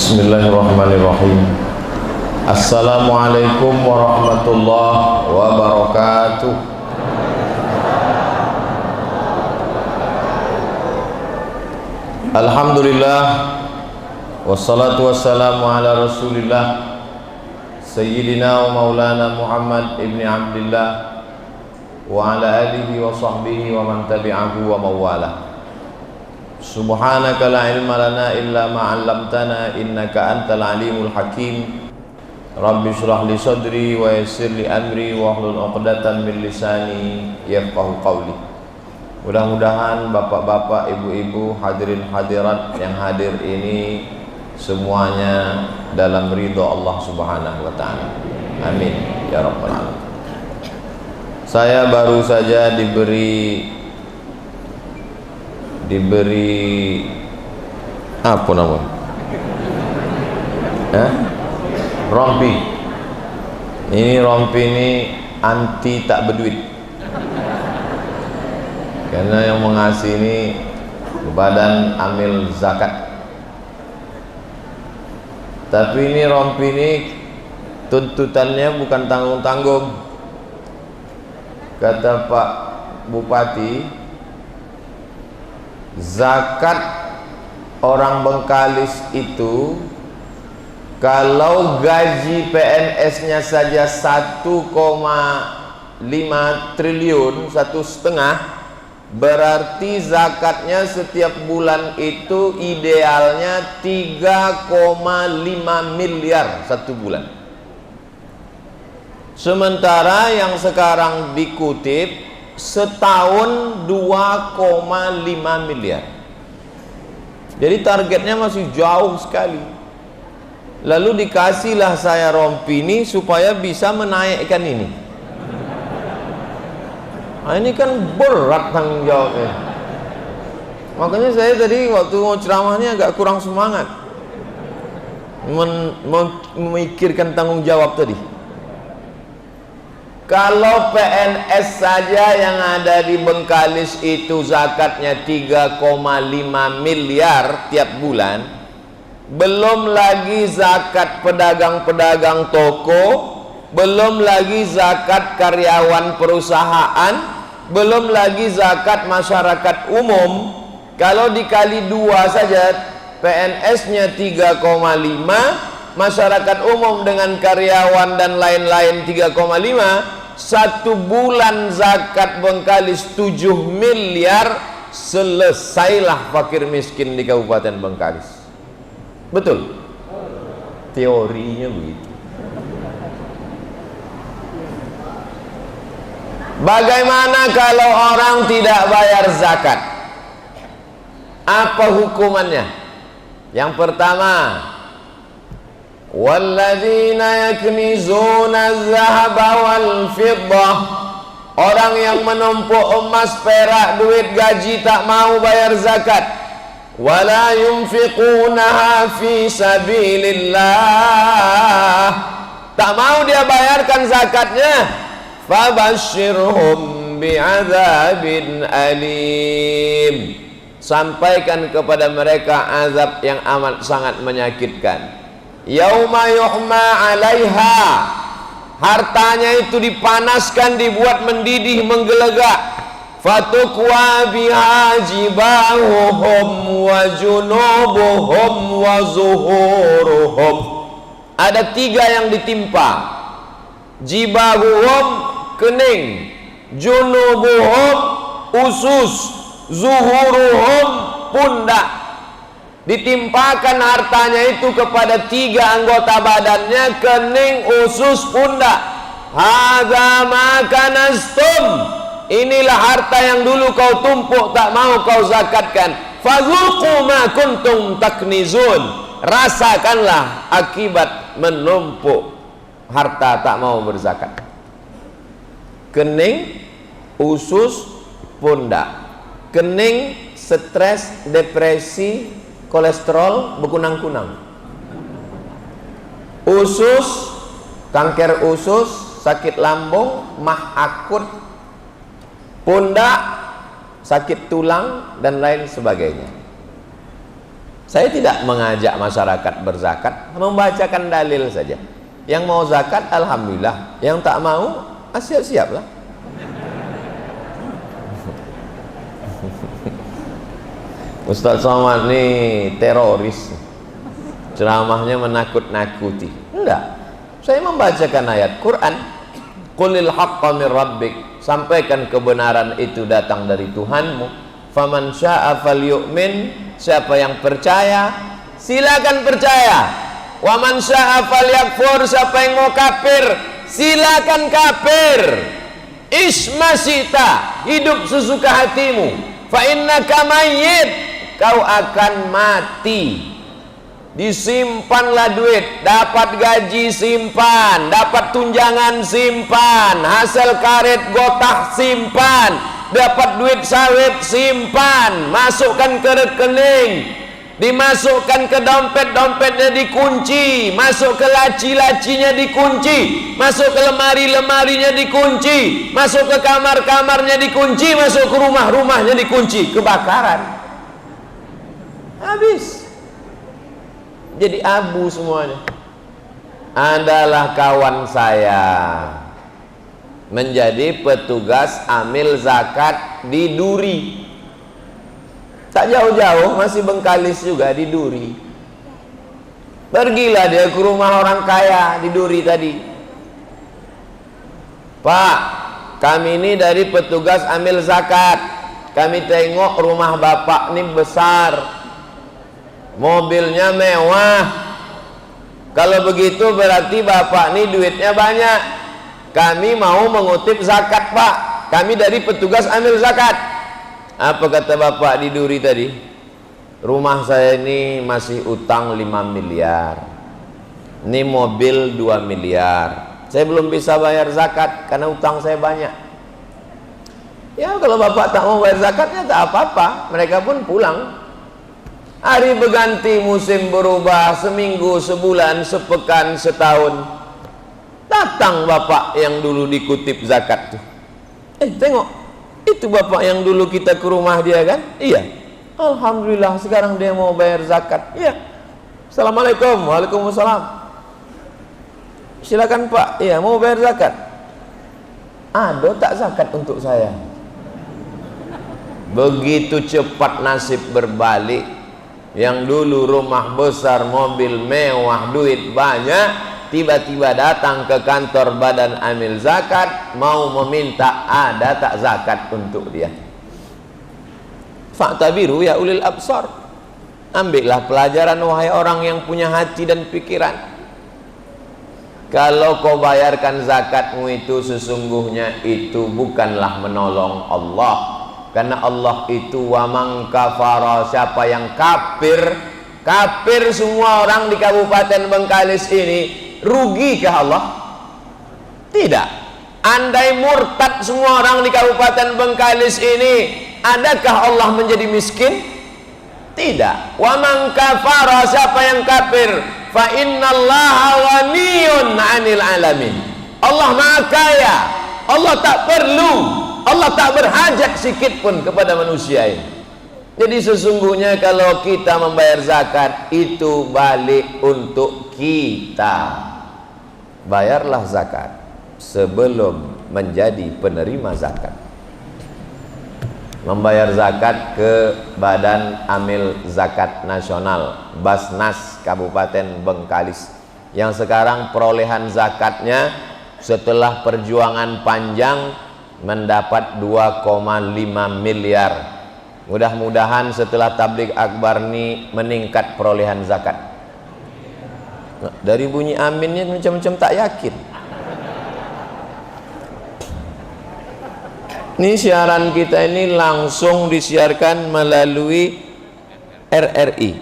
Bismillahirrahmanirrahim. Assalamualaikum warahmatullahi wabarakatuh. Alhamdulillah, wassalatu wassalamu ala rasulillah Sayyidina wa maulana Muhammad ibni Abdillah wa ala alihi wa sahbihi wa man tabi'ahu wa mawalah. Subhanaka la ilma lana illa ma 'allamtana innaka antal alimul hakim. Rabbi shrah li sadri wa yassir li amri wa hlul 'uqdatam min lisani yafqahu qawli. Mudah-mudahan bapak-bapak, ibu-ibu, hadirin hadirat yang hadir ini semuanya dalam ridha Allah Subhanahu wa taala. Amin ya rabbal alamin. Saya baru saja diberi apa namanya? Rompi. Ini rompi ini anti tak berduit. Karena yang mengasih ini badan amil zakat. Tapi ini rompi ini tuntutannya bukan tanggung-tanggung. Kata Pak Bupati, zakat orang Bengkalis itu kalau gaji PNS-nya saja 1,5 triliun, 1,5, berarti zakatnya setiap bulan itu idealnya 3,5 miliar satu bulan. Sementara yang sekarang dikutip setahun 2,5 miliar. Jadi targetnya masih jauh sekali. Lalu dikasihlah saya rompi ini supaya bisa menaikkan ini. Nah, ini kan berat tanggung jawabnya. Makanya saya tadi waktu mau ceramahnya agak kurang semangat memikirkan tanggung jawab tadi. Kalau PNS saja yang ada di Bengkalis itu zakatnya 3,5 miliar tiap bulan, belum lagi zakat pedagang-pedagang toko, belum lagi zakat karyawan perusahaan, belum lagi zakat masyarakat umum. Kalau dikali 2 saja, PNS-nya 3,5, masyarakat umum dengan karyawan dan lain-lain 3,5, satu bulan zakat Bengkalis 7 miliar, selesailah fakir miskin di Kabupaten Bengkalis. Betul? Teorinya begitu. Bagaimana kalau orang tidak bayar zakat? Apa hukumannya? Yang pertama, walladzina yaknizuna adh-dhahaba wal fiddah, orang yang menumpuk emas, perak, duit gaji tak mau bayar zakat. Wala yunfiqunaha fi sabilillah, tak mau dia bayarkan zakatnya. Fabashshirhum bi'adzabin alim, sampaikan kepada mereka azab yang amat sangat menyakitkan. Yauma yuhma 'alaiha, hartanya itu dipanaskan, dibuat mendidih, menggelegak. Fatukwa biha jibahuhum wa junubuhum wa zuhuruhum. Ada 3 yang ditimpa. Jibahuhum kening, junubuhum usus, zuhuruhum pundak. Ditimpakan hartanya itu kepada 3 anggota badannya, kening, usus, pundak. Hadza ma kanastum, inilah harta yang dulu kau tumpuk tak mau kau zakatkan. Fadzuqu ma kuntum taknizun, rasakanlah akibat menumpuk harta tak mau berzakat. Kening, usus, pundak. Kening, stres, depresi, kolesterol, berkunang-kunang. Usus, kanker usus, sakit lambung, mah akut. Pundak, sakit tulang dan lain sebagainya. Saya tidak mengajak masyarakat berzakat, membacakan dalil saja. Yang mau zakat alhamdulillah, yang tak mau siap-siaplah. Ustaz Somad ini teroris, ceramahnya menakut-nakuti. Enggak, saya membacakan ayat Quran, qulil haqqa min rabbik, sampaikan kebenaran itu datang dari Tuhanmu. Faman syaa falyu'min, siapa yang percaya silakan percaya. Wa man syaa falyakfur, siapa yang mau kafir silakan kafir. Ismasita, hidup sesuka hatimu. Fa innaka mayyit, kau akan mati. Disimpanlah duit, dapat gaji simpan, dapat tunjangan simpan, hasil karet gotah simpan, dapat duit sawit simpan, masukkan ke rekening, dimasukkan ke dompet-dompetnya dikunci, masuk ke laci-lacinya dikunci, masuk ke lemari-lemarinya dikunci, masuk ke kamar-kamarnya dikunci, masuk ke rumah-rumahnya dikunci. Kebakaran, habis, jadi abu semuanya. Adalah kawan saya menjadi petugas amil zakat di Duri, tak jauh-jauh, masih Bengkalis juga, di Duri. Pergilah dia ke rumah orang kaya di Duri tadi. Pak, kami ini dari petugas amil zakat, kami tengok rumah bapak ini besar, mobilnya mewah. Kalau begitu berarti bapak ini duitnya banyak. Kami mau mengutip zakat pak, kami dari petugas amil zakat. Apa kata bapak di Duri tadi? Rumah saya ini masih utang 5 miliar, ini mobil 2 miliar, saya belum bisa bayar zakat karena utang saya banyak. Ya kalau bapak tak mau bayar zakatnya tak apa-apa, mereka pun pulang. Hari berganti, musim berubah, seminggu, sebulan, sepekan, setahun, datang bapak yang dulu dikutip zakat tuh. Tengok, itu bapak yang dulu kita ke rumah dia kan? Iya, alhamdulillah sekarang dia mau bayar zakat. Iya, assalamualaikum. Waalaikumsalam. Silakan pak. Iya, mau bayar zakat. Ada tak zakat untuk saya? Begitu cepat nasib berbalik. Yang dulu rumah besar, mobil mewah, duit banyak, tiba-tiba datang ke kantor badan amil zakat, mau meminta ada tak zakat untuk dia. Fa'tabiru ya ulil absar, ambillah pelajaran wahai orang yang punya hati dan pikiran. Kalau kau bayarkan zakatmu itu, sesungguhnya itu bukanlah menolong Allah. Karena Allah itu wa man kafara, siapa yang kafir, kafir semua orang di Kabupaten Bengkalis ini, rugikah Allah? Tidak. Andai murtad semua orang di Kabupaten Bengkalis ini, adakah Allah menjadi miskin? Tidak. Wa man kafara, siapa yang kafir, fa innallaha ghaniyun 'anil alamin. Allah Maha Kaya. Allah tak perlu, Allah tak berhajat sikit pun kepada manusia ini. Jadi sesungguhnya kalau kita membayar zakat itu balik untuk kita. Bayarlah zakat sebelum menjadi penerima zakat. Membayar zakat ke Badan Amil Zakat Nasional Basnas Kabupaten Bengkalis, yang sekarang perolehan zakatnya setelah perjuangan panjang mendapat 2,5 miliar. Mudah-mudahan setelah tabligh akbar ini meningkat perolehan zakat. Dari bunyi aminnya macam-macam tak yakin. Ini siaran kita ini langsung disiarkan melalui RRI.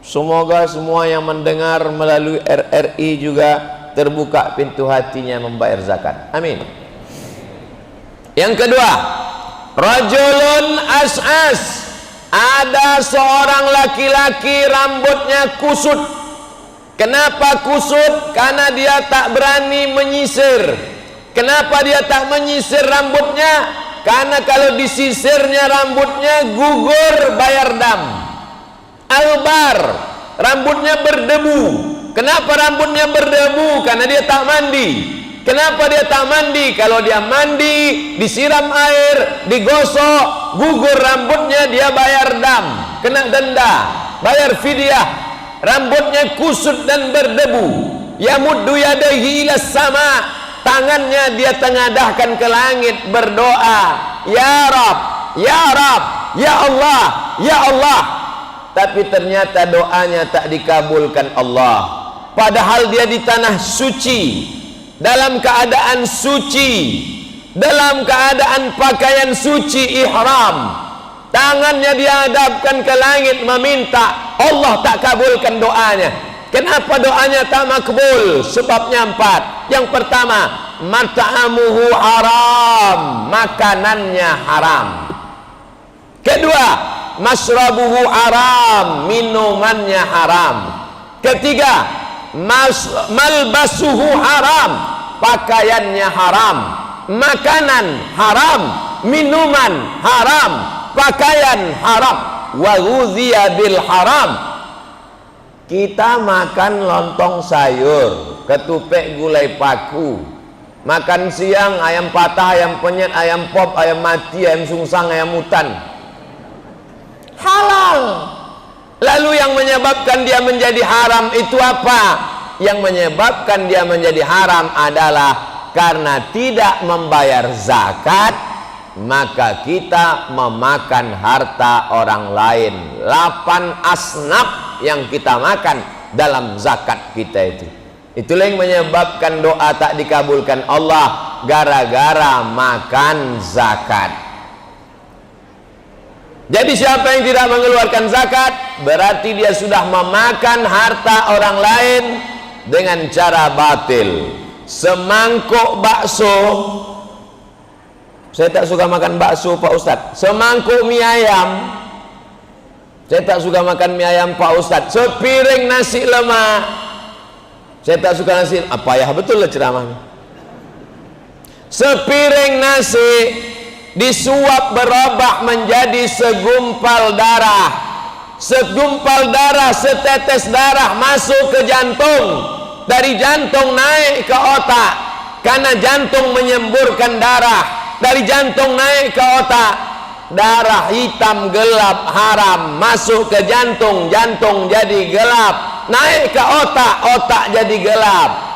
Semoga semua yang mendengar melalui RRI juga terbuka pintu hatinya membayar zakat. Amin. Yang kedua, rajulun as'as, ada seorang laki-laki rambutnya kusut. Kenapa kusut? Karena dia tak berani menyisir. Kenapa dia tak menyisir rambutnya? Karena kalau disisirnya rambutnya gugur bayar dam. Albar, rambutnya berdebu. Kenapa rambutnya berdebu? Karena dia tak mandi. Kenapa dia tak mandi? Kalau dia mandi, disiram air, digosok, gugur rambutnya, dia bayar dam, kena denda, bayar fidyah. Rambutnya kusut dan berdebu. Yamuddu yadaihi ilas sama, tangannya dia tengadahkan ke langit berdoa, ya Rab, ya Rab, ya Allah, ya Allah. Tapi ternyata doanya tak dikabulkan Allah. Padahal dia di tanah suci, dalam keadaan suci, dalam keadaan pakaian suci ihram, tangannya dihadapkan ke langit meminta, Allah tak kabulkan doanya. Kenapa doanya tak makbul? Sebabnya 4. Yang pertama, mat'amuhu haram, makanannya haram. Kedua, masrabuhu haram, minumannya haram. Ketiga, malbasuhu haram, pakaiannya haram. Makanan haram, minuman haram, pakaian haram. Wa ghudhiya bil haram. Kita makan lontong sayur, ketupek gulai paku, makan siang ayam patah, ayam penyet, ayam pop, ayam mati, ayam sungsang, ayam hutan, halal. Lalu yang menyebabkan dia menjadi haram itu apa? Yang menyebabkan dia menjadi haram adalah karena tidak membayar zakat, maka kita memakan harta orang lain. 8 asnaf yang kita makan dalam zakat kita itu. Itulah yang menyebabkan doa tak dikabulkan Allah, gara-gara makan zakat. Jadi siapa yang tidak mengeluarkan zakat, berarti dia sudah memakan harta orang lain dengan cara batil. Semangkuk bakso, saya tak suka makan bakso Pak Ustadz. Semangkuk mie ayam, saya tak suka makan mie ayam Pak Ustadz. Sepiring nasi lemak, saya tak suka nasi. Apa ya, betul lah ceramahnya. Sepiring nasi disuap berubah menjadi segumpal darah. Segumpal darah, setetes darah masuk ke jantung, dari jantung naik ke otak, karena jantung menyemburkan darah. Dari jantung naik ke otak, darah hitam gelap haram masuk ke jantung, jantung jadi gelap, naik ke otak, otak jadi gelap.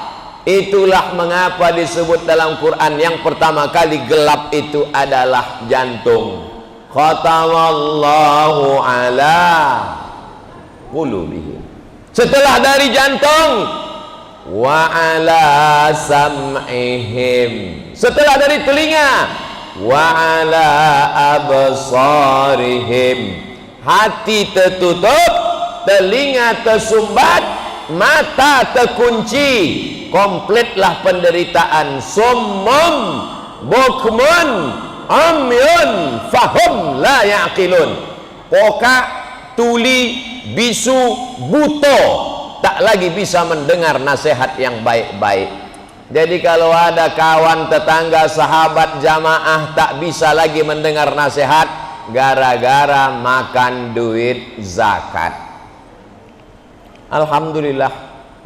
Itulah mengapa disebut dalam Quran yang pertama kali gelap itu adalah jantung. Khatamallahu ala qulubihim. Setelah dari jantung, wa ala sam'ihim. Setelah dari telinga, wa ala absarihim. Hati tertutup, telinga tersumbat, mata terkunci. Kompletlah penderitaan. Summum bukmun amyun fahum la yaqilun. Pokak, tuli, bisu, buto, tak lagi bisa mendengar nasihat yang baik-baik. Jadi kalau ada kawan, tetangga, sahabat, jamaah tak bisa lagi mendengar nasihat gara-gara makan duit zakat. Alhamdulillah,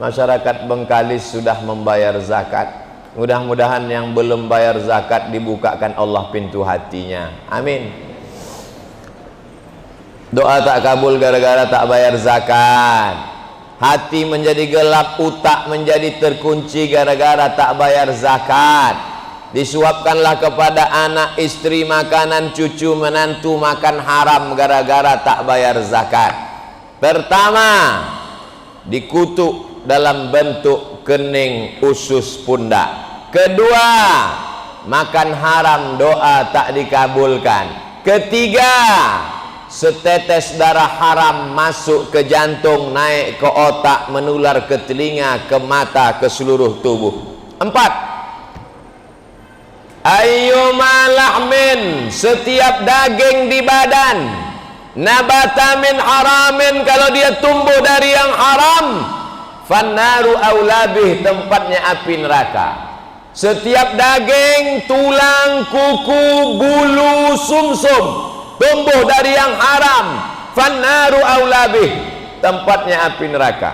masyarakat Bengkalis sudah membayar zakat. Mudah-mudahan yang belum bayar zakat dibukakan Allah pintu hatinya. Amin. Doa tak kabul gara-gara tak bayar zakat. Hati menjadi gelap, utak menjadi terkunci gara-gara tak bayar zakat. Disuapkanlah kepada anak, istri makanan, cucu, menantu makan haram gara-gara tak bayar zakat. Pertama, dikutuk dalam bentuk kening usus pundak. Kedua, makan haram, doa tak dikabulkan. Ketiga, setetes darah haram masuk ke jantung, naik ke otak, menular ke telinga, ke mata, ke seluruh tubuh. 4, ayyuma lahmin, setiap daging di badan, nabata min haramin, kalau dia tumbuh dari yang haram, fannaru aulabih, tempatnya api neraka. Setiap daging, tulang, kuku, bulu, sumsum tumbuh dari yang haram, fannaru aulabih, tempatnya api neraka.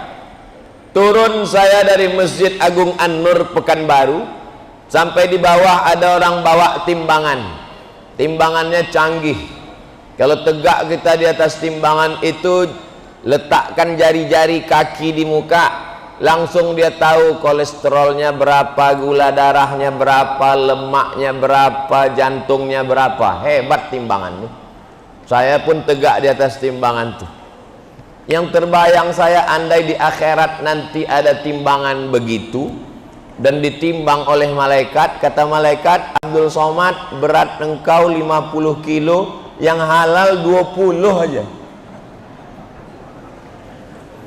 Turun saya dari Masjid Agung An-Nur Pekanbaru, sampai di bawah ada orang bawa timbangan. Timbangannya canggih. Kalau tegak kita di atas timbangan itu, letakkan jari-jari kaki di muka, langsung dia tahu kolesterolnya berapa, gula darahnya berapa, lemaknya berapa, jantungnya berapa. Hebat timbangan nih. Saya pun tegak di atas timbangan tuh. Yang terbayang saya, andai di akhirat nanti ada timbangan begitu dan ditimbang oleh malaikat, kata malaikat, Abdul Somad, berat engkau 50 kilo, yang halal 20 aja.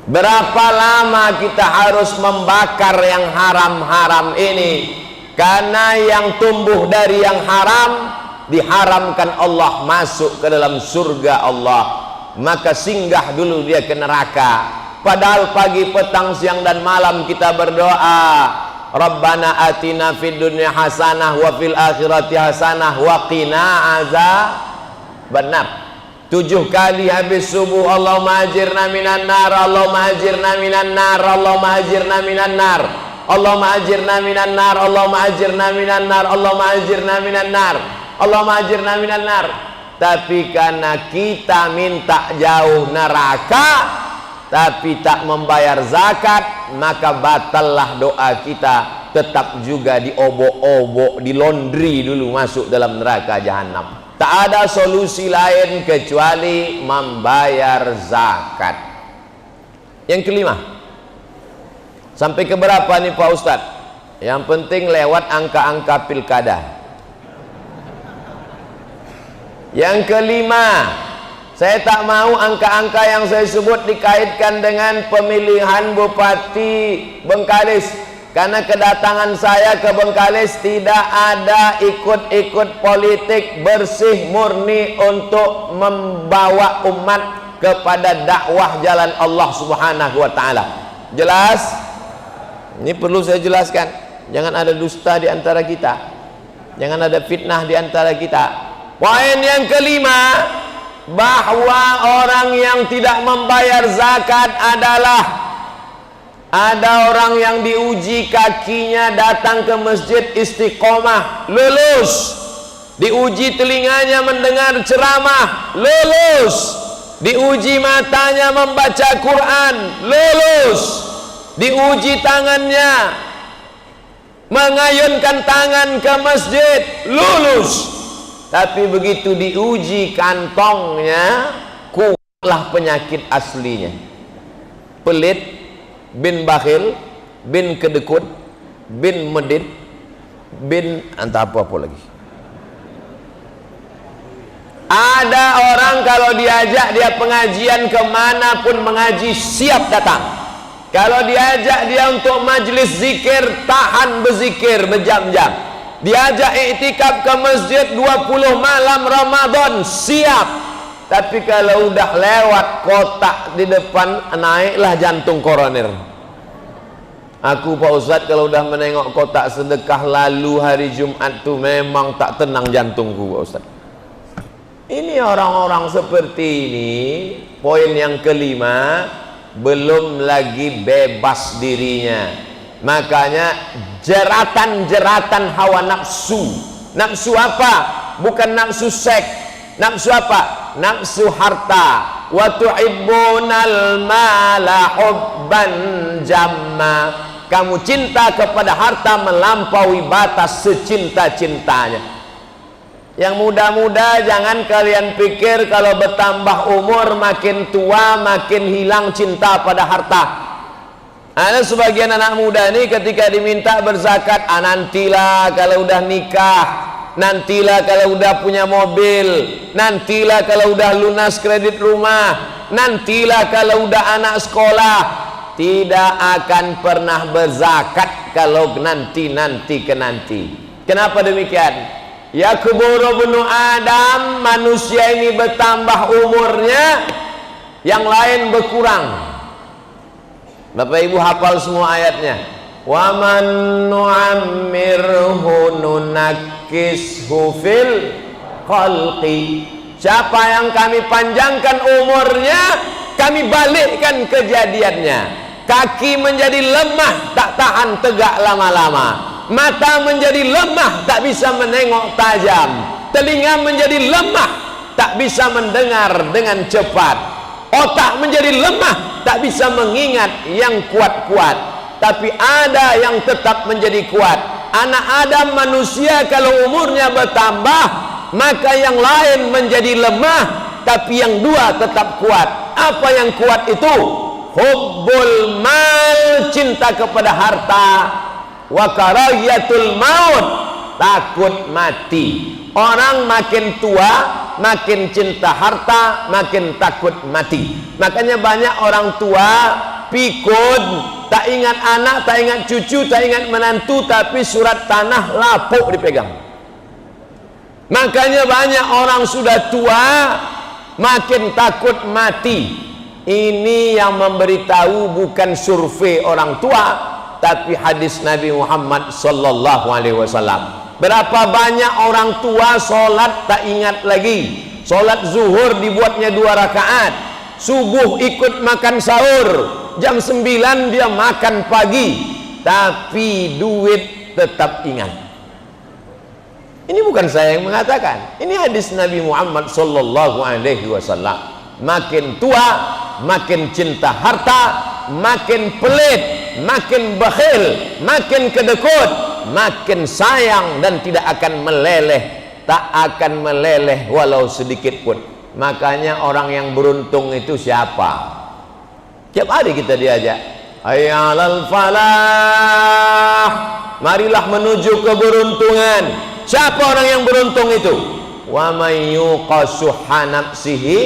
Berapa lama kita harus membakar yang haram-haram ini? Karena yang tumbuh dari yang haram diharamkan Allah masuk ke dalam surga Allah, maka singgah dulu dia ke neraka. Padahal pagi, petang, siang dan malam kita berdoa, Rabbana atina fid dunya hasanah wa fil akhirati hasanah wa qina azabannar. 7 kali habis subuh, Allahumma ajirna minan nar, Allahumma ajirna minan nar, Allahumma ajirna minan nar, Allahumma ajirna minan nar, Allahumma ajirna minan nar, Allahumma ajirna minan nar, Allahumma ajirna minan nar. Tapi karena kita minta jauh neraka tapi tak membayar zakat, maka batallah doa kita, tetap juga diobok-obok, di laundry dulu masuk dalam neraka jahanam. Tak ada solusi lain kecuali membayar zakat. Yang kelima, sampai ke berapa nih Pak Ustadz? Yang penting lewat angka-angka pilkada. Yang kelima, saya tak mau angka-angka yang saya sebut dikaitkan dengan pemilihan Bupati Bengkalis. Karena kedatangan saya ke Bengkalis tidak ada ikut-ikut politik, bersih murni untuk membawa umat kepada dakwah jalan Allah Subhanahu wa taala. Jelas? Ini perlu saya jelaskan. Jangan ada dusta di antara kita. Jangan ada fitnah di antara kita. Poin yang kelima, bahwa orang yang tidak membayar zakat adalah ada orang yang diuji kakinya datang ke masjid istiqomah, lulus. Diuji telinganya mendengar ceramah, lulus. Diuji matanya membaca Quran, lulus. Diuji tangannya mengayunkan tangan ke masjid, lulus. Tapi begitu diuji kantongnya, kuatlah penyakit aslinya. Pelit, bin bakhil, bin kedekut, bin medit, bin entah apa lagi. Ada orang kalau diajak dia pengajian, kemanapun mengaji siap datang. Kalau diajak dia untuk majlis zikir, tahan berzikir berjam-jam. Diajak iktikaf ke masjid 20 malam Ramadan, siap. Tapi kalau udah lewat kotak di depan, naiklah jantung koroner. Aku Pak Ustadz kalau udah menengok kotak sedekah lalu hari Jumat tuh memang tak tenang jantungku Pak Ustadz. Ini orang-orang seperti ini, poin yang kelima, belum lagi bebas dirinya. Makanya jeratan-jeratan hawa nafsu. Nafsu apa? Bukan nafsu seks. Nafsu apa? Nafsu harta. Wa tuhibbunal mala hubban jamma. Kamu cinta kepada harta melampaui batas secinta-cintanya. Yang muda-muda jangan kalian pikir kalau bertambah umur makin tua makin hilang cinta pada harta. Ada sebagian anak muda ini ketika diminta berzakat, nantilah kalau udah nikah, nantilah kalau udah punya mobil, nantilah kalau udah lunas kredit rumah, nantilah kalau udah anak sekolah. Tidak akan pernah berzakat kalau nanti ke nanti. Kenapa demikian? Yakburu ibnu Adam, manusia ini bertambah umurnya, yang lain berkurang. Bapak Ibu hafal semua ayatnya. Wa man nu'ammirhu nunakkishu fil khalqi. Siapa yang kami panjangkan umurnya, kami balikkan kejadiannya. Kaki menjadi lemah, tak tahan tegak lama-lama. Mata menjadi lemah, tak bisa menengok tajam. Telinga menjadi lemah, tak bisa mendengar dengan cepat. Otak menjadi lemah, tak bisa mengingat yang kuat-kuat. Tapi ada yang tetap menjadi kuat. Anak Adam manusia kalau umurnya bertambah, maka yang lain menjadi lemah, tapi yang dua tetap kuat. Apa yang kuat itu? Hubbul mal, cinta kepada harta, wa karahiyatul maut, takut mati. Orang makin tua, makin cinta harta, makin takut mati. Makanya banyak orang tua pikun, tak ingat anak, tak ingat cucu, tak ingat menantu, tapi surat tanah lapuk dipegang. Makanya banyak orang sudah tua makin takut mati. Ini yang memberitahu bukan survei orang tua, tapi hadis Nabi Muhammad sallallahu alaihi wasallam. Berapa banyak orang tua sholat tak ingat lagi. Sholat zuhur dibuatnya 2 rakaat, subuh ikut makan sahur, jam 9 dia makan pagi, tapi duit tetap ingat. Ini bukan saya yang mengatakan, ini hadis Nabi Muhammad sallallahu alaihi wasallam. Makin tua, makin cinta harta, makin pelit, makin bakhil, makin kedekut, makin sayang dan tidak akan meleleh, tak akan meleleh walau sedikit pun. Makanya orang yang beruntung itu siapa? Tiap hari kita diajak, hayya 'alal falah, marilah menuju keberuntungan. Siapa orang yang beruntung itu? Wa may yuqashuha nafsihi,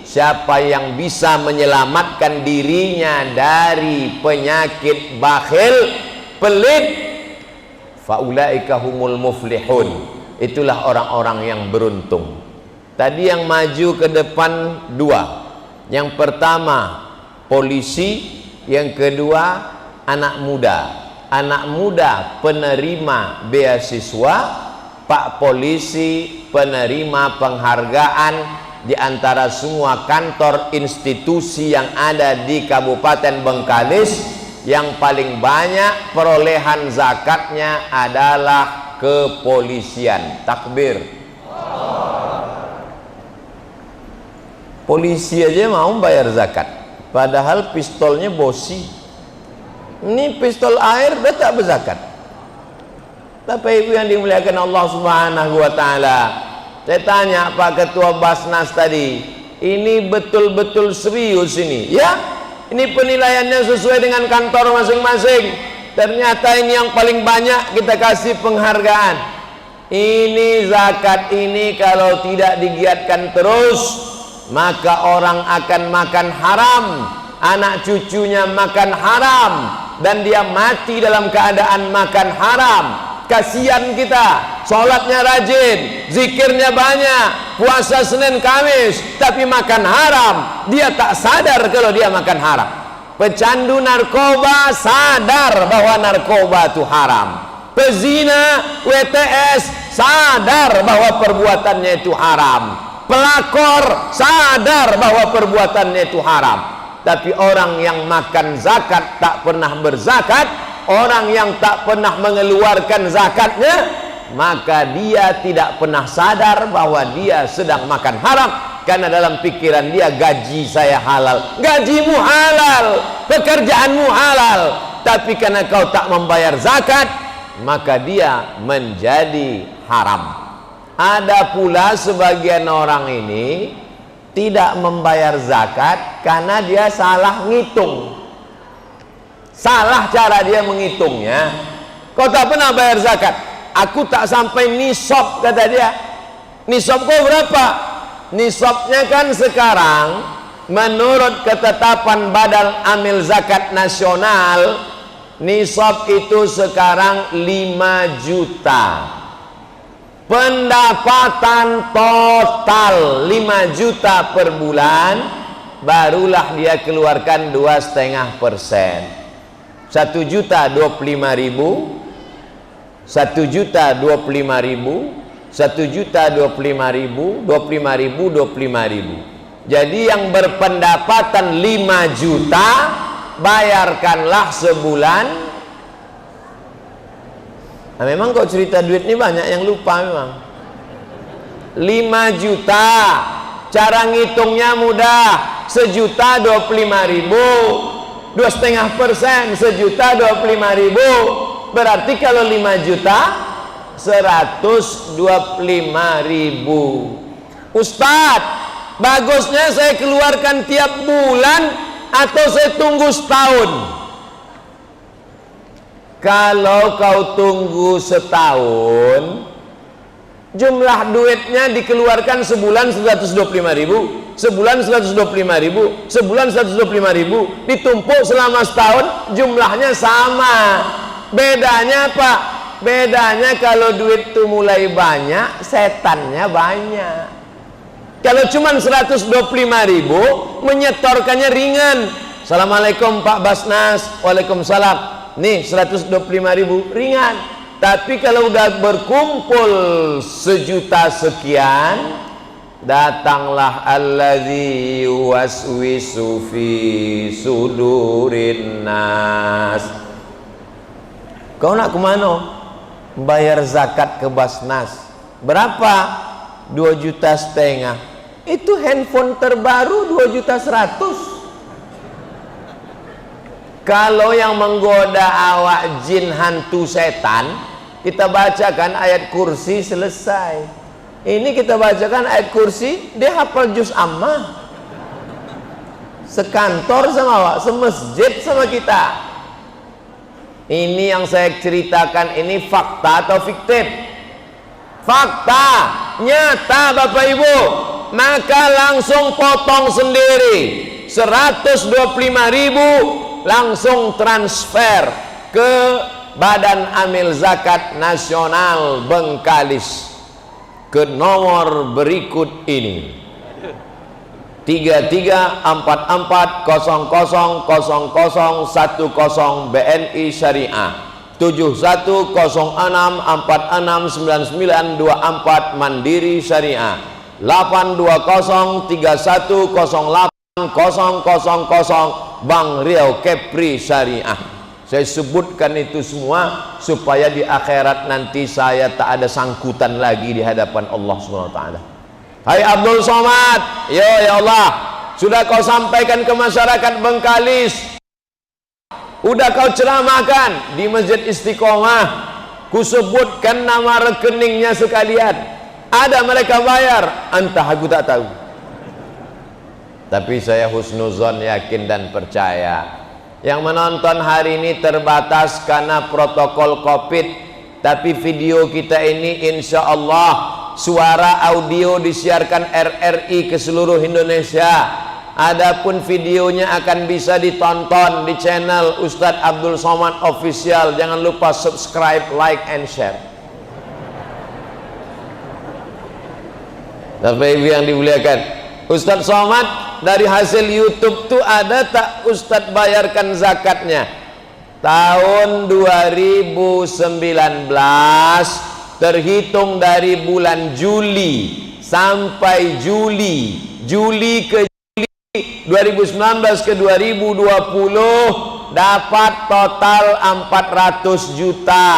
siapa yang bisa menyelamatkan dirinya dari penyakit bakhil, pelit, faulaika humul muflihun, itulah orang-orang yang beruntung. Tadi yang maju ke depan 2. Yang pertama polisi, yang kedua anak muda. Anak muda penerima beasiswa, Pak polisi penerima penghargaan di antara semua kantor institusi yang ada di Kabupaten Bengkalis. Yang paling banyak perolehan zakatnya adalah kepolisian. Takbir. Polisi aja mau bayar zakat, padahal pistolnya bosi. Ini pistol air udah tak berzakat. Bapak Ibu yang dimuliakan Allah Subhanahu wa taala, saya tanya Pak Ketua Basnas tadi, ini betul-betul serius ini? Ya, ini penilaiannya sesuai dengan kantor masing-masing. Ternyata ini yang paling banyak kita kasih penghargaan. Ini zakat ini kalau tidak digiatkan terus, maka orang akan makan haram, anak cucunya makan haram, dan dia mati dalam keadaan makan haram. Kasihan kita, sholatnya rajin, zikirnya banyak, puasa Senin Kamis, tapi makan haram. Dia tak sadar kalau dia makan haram. Pecandu narkoba sadar bahwa narkoba itu haram. Pezina, WTS sadar bahwa perbuatannya itu haram. Pelakor sadar bahwa perbuatannya itu haram. Tapi orang yang makan zakat tak pernah berzakat, orang yang tak pernah mengeluarkan zakatnya, maka dia tidak pernah sadar bahwa dia sedang makan haram. Karena dalam pikiran dia, gaji saya halal, gajimu halal, pekerjaanmu halal, tapi karena kau tak membayar zakat, maka dia menjadi haram. Ada pula sebagian orang ini tidak membayar zakat karena dia salah ngitung, salah cara dia menghitungnya. Kau tak pernah bayar zakat, aku tak sampai nisab, kata dia. Nisab kau berapa? Nisabnya kan sekarang menurut ketetapan Badan Amil Zakat Nasional, nisab itu sekarang 5 juta. Pendapatan total 5 juta per bulan, barulah dia keluarkan 2,5%. 1.025.000, 1.025.000, 1.025.000, 25.000, 25.000. Jadi yang berpendapatan 5 juta bayarkanlah sebulan. Nah, memang kok cerita duit ini banyak yang lupa memang. 5 juta, cara ngitungnya mudah. 1.025.000, 2,5%, 1.025.000. Berarti kalau 5 juta 125.000. Ustadz, bagusnya saya keluarkan tiap bulan atau saya tunggu setahun? Kalau kau tunggu setahun, jumlah duitnya dikeluarkan sebulan 125.000, sebulan 125.000, sebulan 125.000, ditumpuk selama setahun, jumlahnya sama. Bedanya apa? Bedanya kalau duit itu mulai banyak, setannya banyak. Kalau cuma 125.000, menyetorkannya ringan. Assalamualaikum Pak Basnas, waalaikumsalam. Nih 125.000, ringan. Tapi kalau udah berkumpul 1 juta sekian, datanglah allazi waswisu fi sudurin nas. Kau nak kemana? Bayar zakat ke Basnas. Berapa? 2,5 juta. Itu handphone terbaru 2,100.000. Kalau yang menggoda awak jin, hantu, setan, kita bacakan ayat kursi, selesai. Ini kita bacakan ayat kursi, dia hafal juz ammah. Sekantor sama awak, semasjid sama kita. Ini yang saya ceritakan ini fakta atau fiktif? Fakta, nyata Bapak Ibu. Maka langsung potong sendiri 125.000, langsung transfer ke Badan Amil Zakat Nasional Bengkalis ke nomor berikut ini: 3344000010 BNI Syariah, 7106469924 Mandiri Syariah, 82031080000 Bank Riau Kepri Syariah. Saya sebutkan itu semua supaya di akhirat nanti saya tak ada sangkutan lagi di hadapan Allah SWT. Hai Abdul Somad, ya Allah, sudah kau sampaikan ke masyarakat Bengkalis, udah kau ceramahkan di Masjid Istiqomah, kusebutkan nama rekeningnya sekalian, ada mereka bayar, entah aku tak tahu. Tapi saya husnuzon, yakin dan percaya. Yang menonton hari ini terbatas karena protokol Covid, tapi video kita ini insya Allah suara audio disiarkan RRI ke seluruh Indonesia. Adapun videonya akan bisa ditonton di channel Ustadz Abdul Somad Official. Jangan lupa subscribe, like, and share. Bapak Ibu yang dimuliakan, Ustadz Somad dari hasil YouTube tuh ada tak Ustadz bayarkan zakatnya? Tahun 2019 terhitung dari bulan Juli sampai Juli ke Juli 2019 ke 2020 dapat total 400 juta.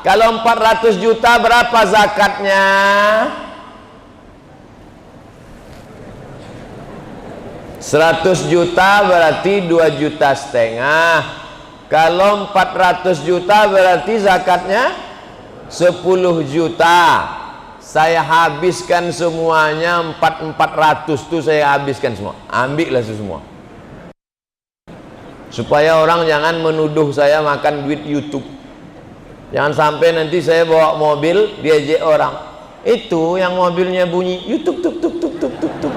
Kalau 400 juta berapa zakatnya? 100 juta berarti 2,5 juta. Kalau 400 juta berarti zakatnya 10 juta. Saya habiskan semuanya, 400 tuh saya habiskan semua. Ambillah itu semua. Supaya orang jangan menuduh saya makan duit YouTube. Jangan sampai nanti saya bawa mobil diajak orang, itu yang mobilnya bunyi YouTube tuk tuk tuk tuk tuk tuk.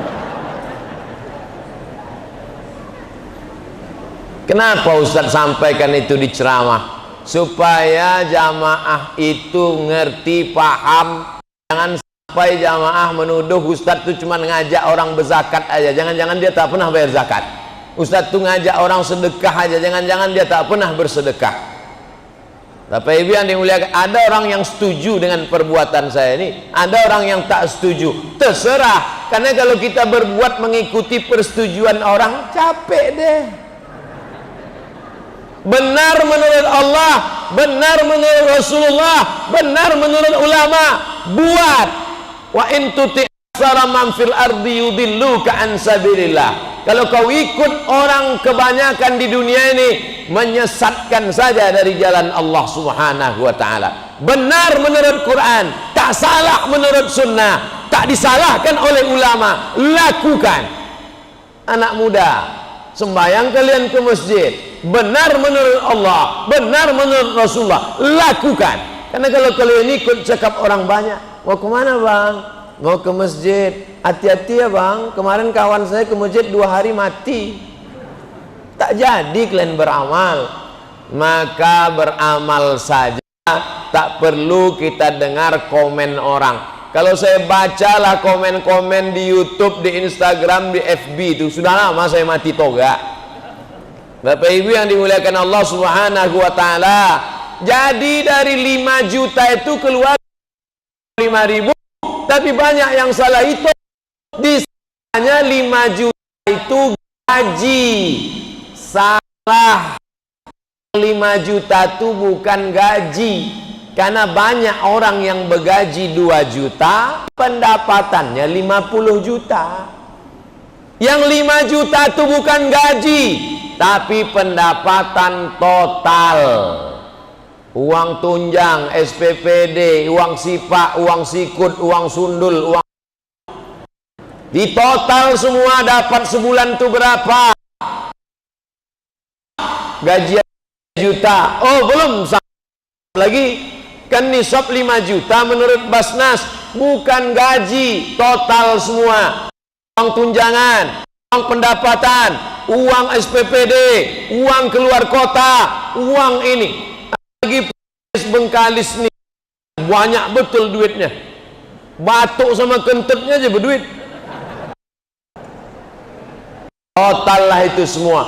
Kenapa Ustadz sampaikan itu di ceramah? Supaya jamaah itu ngerti, paham. Jangan sampai jamaah menuduh Ustadz itu cuma ngajak orang berzakat aja. Jangan-jangan dia tak pernah bayar zakat. Ustadz itu ngajak orang sedekah aja. Jangan-jangan dia tak pernah bersedekah. Bapak Ibu yang dimuliakan, ada orang yang setuju dengan perbuatan saya ini, ada orang yang tak setuju. Terserah, karena kalau kita berbuat mengikuti persetujuan orang, capek deh. Benar menurut Allah, benar menurut Rasulullah, benar menurut ulama, buat. Wa in tuti' aktsara man fil ardi yudilluka an sabilillah. Kalau kau ikut orang kebanyakan di dunia ini, menyesatkan saja dari jalan Allah Subhanahu wa taala. Benar menurut Quran, tak salah menurut sunnah, tak disalahkan oleh ulama, lakukan. Anak muda, sembahyang kalian ke masjid, benar menurut Allah, benar menurut Rasulullah, lakukan. Karena kalau kalian ikut cakap orang banyak, mau kemana bang? Mau ke masjid, hati-hati ya bang, kemarin kawan saya ke masjid 2 hari mati. Tak jadi kalian beramal. Maka beramal saja, tak perlu kita dengar komen orang. Kalau saya bacalah komen-komen di YouTube, di Instagram, di FB, itu sudah lama saya mati toga. Bapak Ibu yang dimuliakan Allah Subhanahu wa taala, jadi dari 5 juta itu keluar 5.000, tapi banyak yang salah itu. Di sananya 5 juta itu gaji. Salah, 5 juta itu bukan gaji. Karena banyak orang yang bergaji 2 juta, pendapatannya 50 juta. Yang 5 juta itu bukan gaji, tapi pendapatan total. Uang tunjang, SPPD, uang sipak, uang sikut, uang sundul, uang. Di total semua dapat sebulan itu berapa? Gaji juta. Oh, belum lagi. Kan nisab 5 juta menurut Basnas, bukan gaji, total semua. Uang tunjangan, uang pendapatan, uang SPPD, uang keluar kota, uang ini. Lagi Bengkalis nih banyak betul duitnya. Batuk sama kentutnya aja berduit. Total lah itu semua.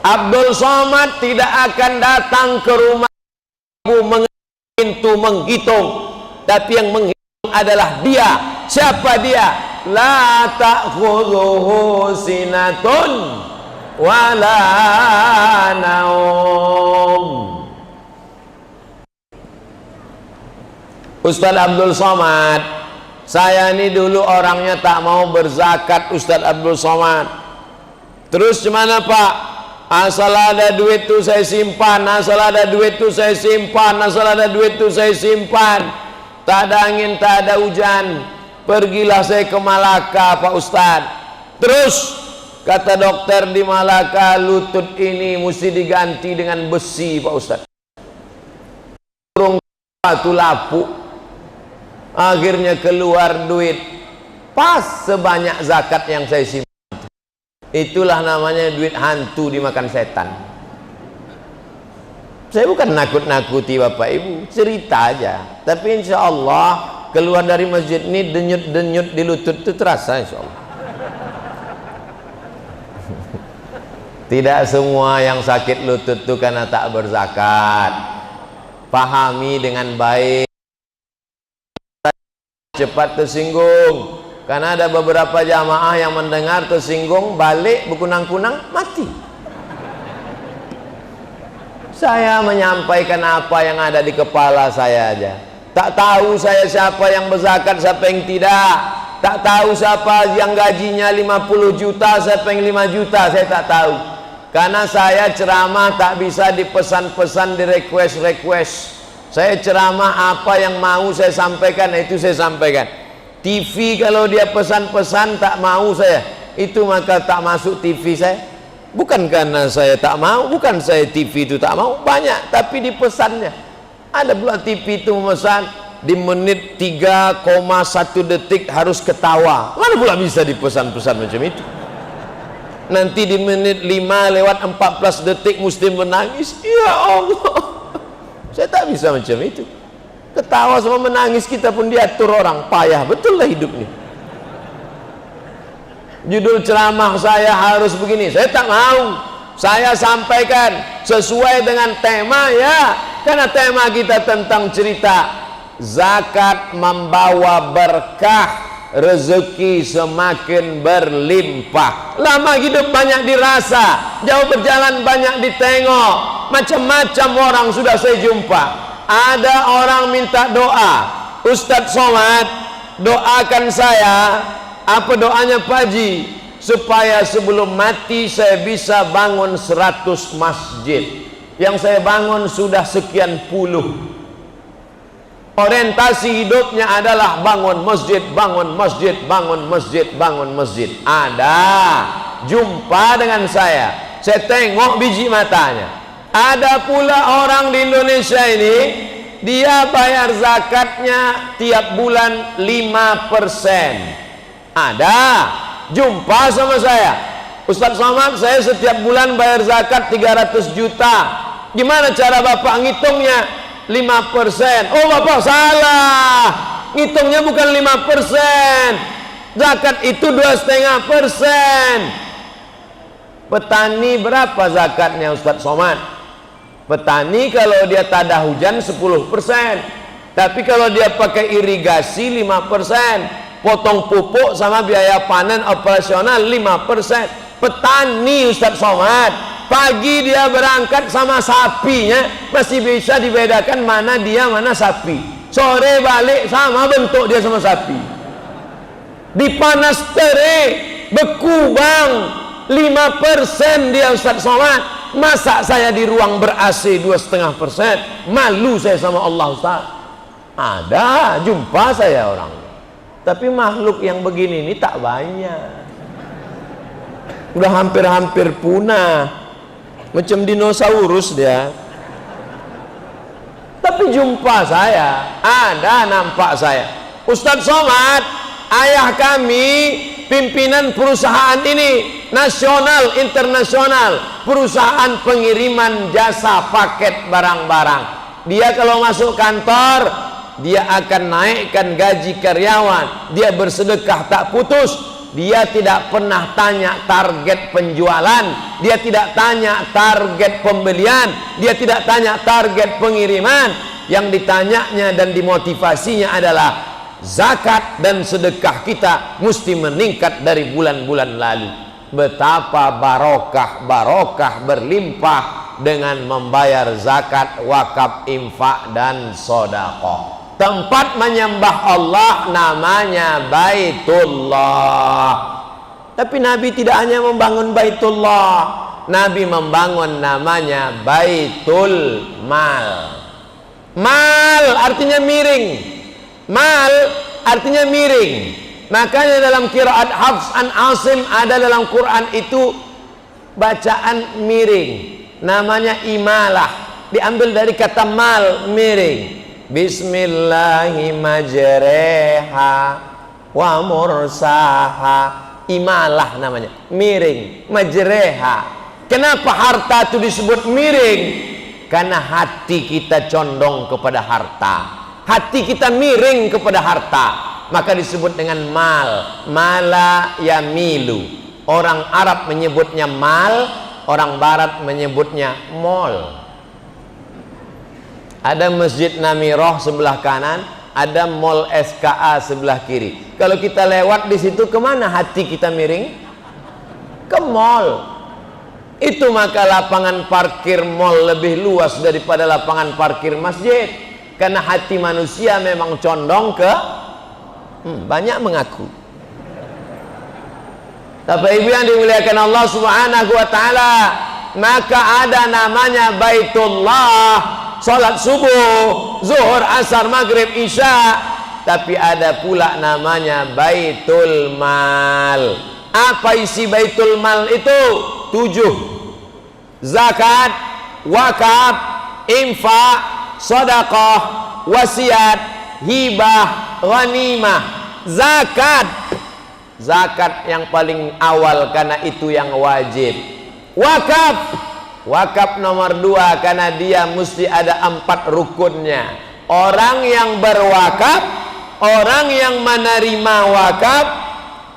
Abdul Somad tidak akan datang ke rumah ibu pintu menghitung, tapi yang menghitung adalah dia. Siapa dia? La ta'khudhuhu sinatun wala naum. Ustaz Abdul Somad, saya ini dulu orangnya tak mau berzakat. Ustaz Abdul Somad, terus gimana Pak? Asal ada duit tuh saya simpan, asal ada duit tuh saya simpan, asal ada duit tuh saya simpan. Tak ada angin, tak ada hujan, pergilah saya ke Malaka Pak Ustadz. Terus kata dokter di Malaka, lutut ini mesti diganti dengan besi Pak Ustadz. Turun batu lapuk. Akhirnya keluar duit pas sebanyak zakat yang saya simpan. Itulah namanya duit hantu dimakan setan. Saya bukan nakut-nakuti Bapak Ibu, cerita aja. Tapi insya Allah keluar dari masjid ini denyut-denyut di lutut itu terasa insya Allah. Tidak semua yang sakit lutut itu karena tak berzakat. Pahami dengan baik. Cepat tersinggung. Karena ada beberapa jamaah yang mendengar tersinggung, balik berkunang-kunang, mati. Saya menyampaikan apa yang ada di kepala saya aja. Tak tahu saya siapa yang berzakat, siapa yang tidak. Tak tahu siapa yang gajinya 50 juta, siapa yang 5 juta, saya tak tahu. Karena saya ceramah tak bisa dipesan-pesan, di request. Saya ceramah apa yang mau saya sampaikan, itu saya sampaikan. TV kalau dia pesan-pesan tak mau saya, itu maka tak masuk TV saya. Bukan karena saya tak mau, bukan saya TV itu tak mau, banyak, tapi di pesannya. Ada pula TV itu memesan di menit 3,1 detik harus ketawa. Mana pula bisa dipesan-pesan macam itu? Nanti di menit 5:14 detik mesti menangis. Ya Allah, saya tak bisa macam itu. Ketawa sama menangis kita pun diatur orang. Payah betul lah hidup ini. Judul ceramah saya harus begini, saya tak mau. Saya sampaikan sesuai dengan tema ya. Karena tema kita tentang cerita zakat membawa berkah, rezeki semakin berlimpah. Lama hidup banyak dirasa, jauh berjalan banyak ditengok, macam-macam orang sudah saya jumpa. Ada orang minta doa, Ustadz Somad doakan saya. Apa doanya Pak Haji? Supaya sebelum mati saya bisa bangun 100 masjid. Yang saya bangun sudah sekian puluh. Orientasi hidupnya adalah bangun masjid, bangun masjid, bangun masjid, bangun masjid. Ada jumpa dengan saya tengok biji matanya. Ada pula orang di Indonesia ini, dia bayar zakatnya tiap bulan 5%. Ada jumpa sama saya, Ustadz Somad, saya setiap bulan bayar zakat 300 juta. Gimana cara Bapak ngitungnya? 5%. Oh Bapak salah, ngitungnya bukan 5%. Zakat itu 2,5%. Petani berapa zakatnya Ustadz Somad? Petani kalau dia tada hujan 10%. Tapi kalau dia pakai irigasi 5%. Potong pupuk sama biaya panen operasional 5%. Petani Ustadz Somad, pagi dia berangkat sama sapinya, masih bisa dibedakan mana dia mana sapi. Sore balik sama bentuk dia sama sapi. Dipanas terik, beku bang, 5% dia Ustadz Somad. Masa saya di ruang ber-AC 2,5%? Malu saya sama Allah Ustadz. Ada jumpa saya orang. Tapi makhluk yang begini ini tak banyak. Udah hampir-hampir punah, macam dinosaurus dia. Tapi jumpa saya, ada nampak saya, Ustadz Somad, ayah kami pimpinan perusahaan ini, nasional, internasional, perusahaan pengiriman jasa paket barang-barang. Dia kalau masuk kantor, dia akan naikkan gaji karyawan, dia bersedekah tak putus. Dia tidak pernah tanya target penjualan, dia tidak tanya target pembelian, dia tidak tanya target pengiriman. Yang ditanyanya dan dimotivasinya adalah zakat dan sedekah kita mesti meningkat dari bulan-bulan lalu. Betapa barokah berlimpah dengan membayar zakat, wakaf, infak dan sedekah. Tempat menyembah Allah namanya Baitullah. Tapi Nabi tidak hanya membangun Baitullah, Nabi membangun namanya Baitul Mal. Mal artinya miring. Mal artinya miring. Makanya dalam qiraat Hafs an Asim ada dalam Quran itu bacaan miring. Namanya imalah. Diambil dari kata mal, miring. Bismillahimajreha wa mursaha. Imalah namanya, miring, majreha. Kenapa harta itu disebut miring? Karena hati kita condong kepada harta, hati kita miring kepada harta, maka disebut dengan mal. Mala yamilu. Orang Arab menyebutnya mal, orang Barat menyebutnya mall. Ada Masjid Namirah sebelah kanan, ada Mall SKA sebelah kiri. Kalau kita lewat di situ, kemana hati kita miring? Ke mall. Itu maka lapangan parkir mall lebih luas daripada lapangan parkir masjid. Karena hati manusia memang condong ke banyak mengaku. Tapi ibu yang dimuliakan Allah Subhanahu wa taala, maka ada namanya Baitullah. Salat subuh, zuhur, asar, maghrib, isya. Tapi ada pula namanya Baitul Mal. Apa isi Baitul Mal itu? 7. Zakat, wakaf, infak, sedekah, wasiat, hibah, ghanimah. Zakat, zakat yang paling awal karena itu yang wajib. Wakaf, wakaf nomor 2 karena dia mesti ada 4 rukunnya. Orang yang berwakaf, orang yang menerima wakaf,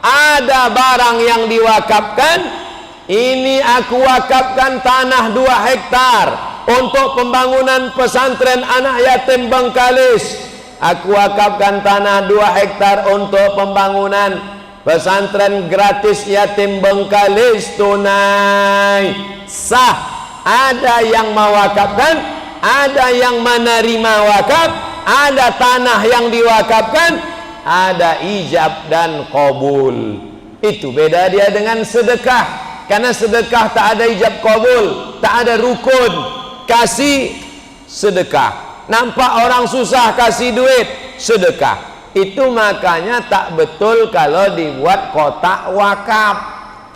ada barang yang diwakafkan. Ini aku wakafkan tanah 2 hektar. untuk pembangunan pesantren anak yatim Bengkalis. Aku wakafkan tanah 2 hektar untuk pembangunan pesantren gratis yatim Bengkalis tunai sah. Ada yang mewakafkan, ada yang menerima wakaf, ada tanah yang diwakafkan, ada ijab dan qabul. Itu beda dia dengan sedekah. Karena sedekah tak ada ijab qabul, tak ada rukun. Kasih sedekah. Nampak orang susah kasih duit, sedekah. Itu makanya tak betul kalau dibuat kotak wakaf.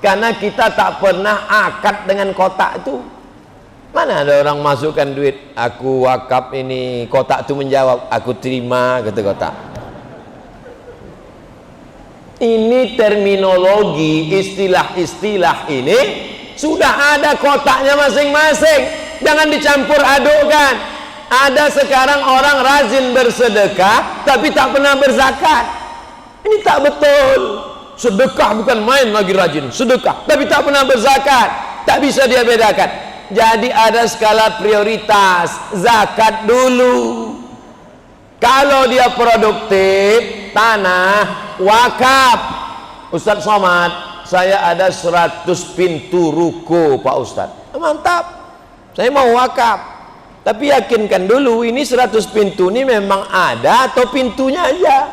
Karena kita tak pernah akad dengan kotak itu. Mana ada orang masukkan duit, aku wakaf ini, kotak itu menjawab, aku terima, kata kotak. Ini terminologi, istilah-istilah ini sudah ada kotaknya masing-masing. Jangan dicampur adukkan. Ada sekarang orang rajin bersedekah tapi tak pernah berzakat. Ini tak betul. Sedekah bukan main lagi rajin, sedekah tapi tak pernah berzakat. Tak bisa dia bedakan. Jadi ada skala prioritas. Zakat dulu. Kalau dia produktif, tanah wakaf. Ustadz Somad, saya ada 100 pintu ruko Pak Ustadz. Mantap, saya mau wakaf. Tapi yakinkan dulu ini 100 pintu ini memang ada atau pintunya aja.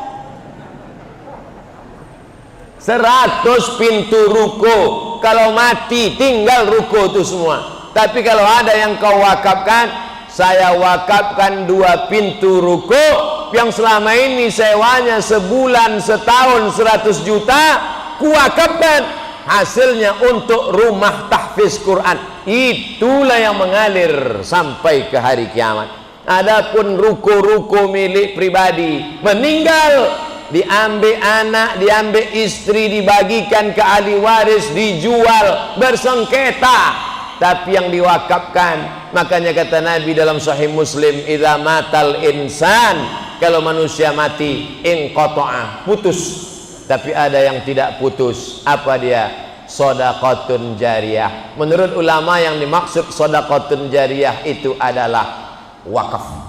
100 pintu ruko, kalau mati tinggal ruko itu semua. Tapi kalau ada yang kau wakafkan, saya wakafkan 2 pintu ruko yang selama ini sewanya sebulan setahun 100 juta, kuwakafkan hasilnya untuk rumah tahfiz Quran. Itulah yang mengalir sampai ke hari kiamat. Adapun ruko-ruko milik pribadi, meninggal, diambil anak, diambil istri, dibagikan ke ahli waris, dijual, bersengketa. Tapi yang diwakafkan, makanya kata Nabi dalam Sahih Muslim, idza matal insan, kalau manusia mati, inqata'a, putus. Tapi ada yang tidak putus. Apa dia? Shadaqatun jariyah. Menurut ulama yang dimaksud shadaqatun jariyah itu adalah wakaf.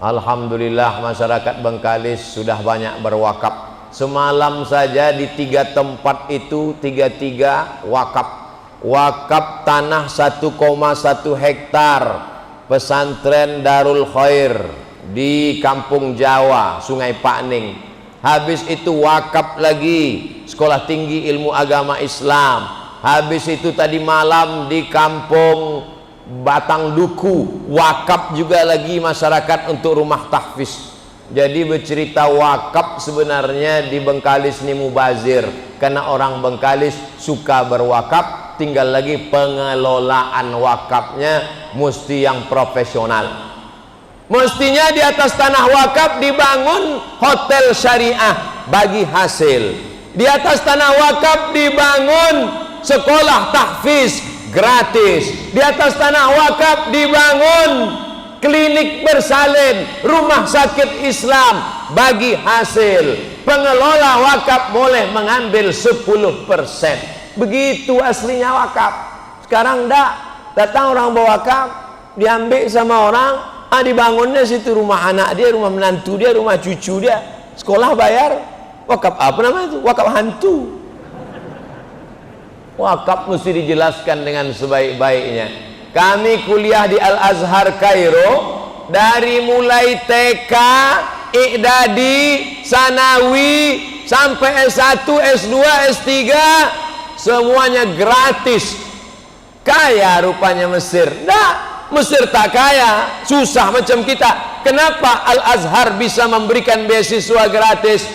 Alhamdulillah masyarakat Bengkalis sudah banyak berwakaf. Semalam saja di 3 tempat itu 33 wakaf. Wakaf tanah 1,1 hektar pesantren Darul Khair di Kampung Jawa, Sungai Pakning. Habis itu wakaf lagi Sekolah Tinggi Ilmu Agama Islam. Habis itu tadi malam di Kampung Batang Duku, wakaf juga lagi masyarakat untuk rumah tahfiz. Jadi bercerita wakaf sebenarnya di Bengkalis ini mubazir, karena orang Bengkalis suka berwakaf. Tinggal lagi pengelolaan wakafnya mesti yang profesional. Mestinya di atas tanah wakaf dibangun hotel syariah bagi hasil. Di atas tanah wakaf dibangun sekolah tahfiz gratis. Di atas tanah wakaf dibangun klinik bersalin, rumah sakit Islam bagi hasil. Pengelola wakaf boleh mengambil 10%. Begitu aslinya wakaf. Sekarang enggak. Datang orang bawa wakaf, diambil sama orang, dibangunnya situ rumah anak dia, rumah menantu dia, rumah cucu dia, sekolah bayar. Wakaf apa namanya itu? Wakaf hantu. Wakaf mesti dijelaskan dengan sebaik-baiknya. Kami kuliah di Al-Azhar Kairo, dari mulai TK, I'dadi, Sanawi, sampai S1, S2, S3, semuanya gratis. Kaya rupanya Mesir. Nah, Mesir tak kaya, susah macam kita. Kenapa Al-Azhar bisa memberikan beasiswa gratis?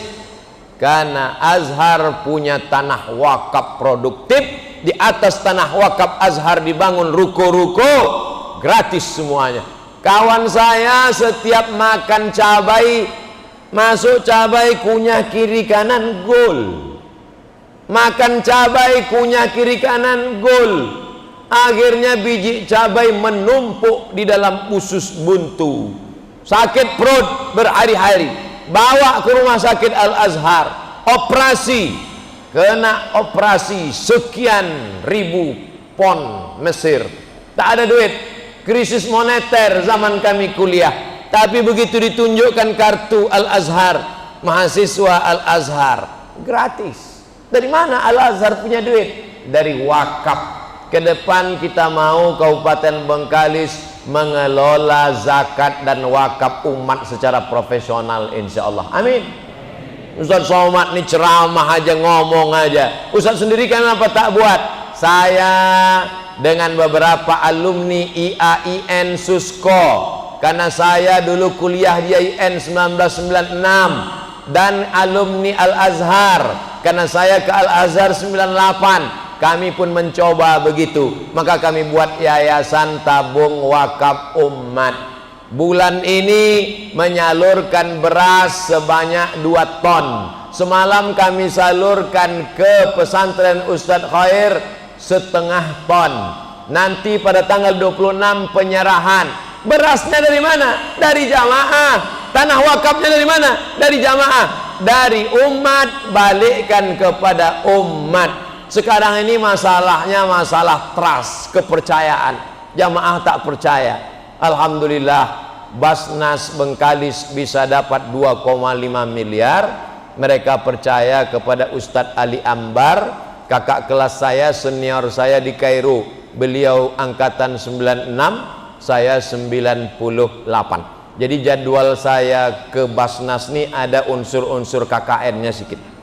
Karena Azhar punya tanah wakaf produktif. Di atas tanah wakaf Azhar dibangun ruko-ruko gratis semuanya. Kawan saya setiap makan cabai, masuk cabai kunyah kiri kanan gol. Makan cabai kunyah kiri kanan gol. Akhirnya biji cabai menumpuk di dalam usus buntu. Sakit perut berhari-hari. Bawa ke rumah sakit Al-Azhar. Operasi. Kena operasi sekian ribu pon Mesir. Tak ada duit. krisis moneter zaman kami kuliah. Tapi begitu ditunjukkan kartu Al-Azhar, mahasiswa Al-Azhar gratis. Dari mana Al-Azhar punya duit? Dari wakaf. Ke depan kita mau Kabupaten Bengkalis mengelola zakat dan wakaf umat secara profesional, insya Allah. Amin. Ustaz Somad ini ceramah aja, ngomong aja. Ustaz sendiri kenapa tak buat? Saya dengan beberapa alumni IAIN Susko, karena saya dulu kuliah di IAIN 1996, dan alumni Al-Azhar karena saya ke Al-Azhar 98. Kami pun mencoba begitu, maka kami buat yayasan tabung wakaf umat. Bulan ini menyalurkan beras sebanyak 2 ton. Semalam kami salurkan ke pesantren Ustadz Khair 1/2 ton. Nanti pada tanggal 26 penyerahan. Berasnya dari mana? Dari jamaah. Tanah wakafnya dari mana? Dari jamaah. Dari umat, balikkan kepada umat. Sekarang ini masalahnya masalah trust, kepercayaan. Jamaah tak percaya. Alhamdulillah Basnas Bengkalis bisa dapat 2,5 miliar. Mereka percaya kepada Ustadz Ali Ambar, kakak kelas saya, senior saya di Kairo. Beliau angkatan 96, saya 98. Jadi jadwal saya ke Basnas ini ada unsur-unsur KKN-nya sedikit.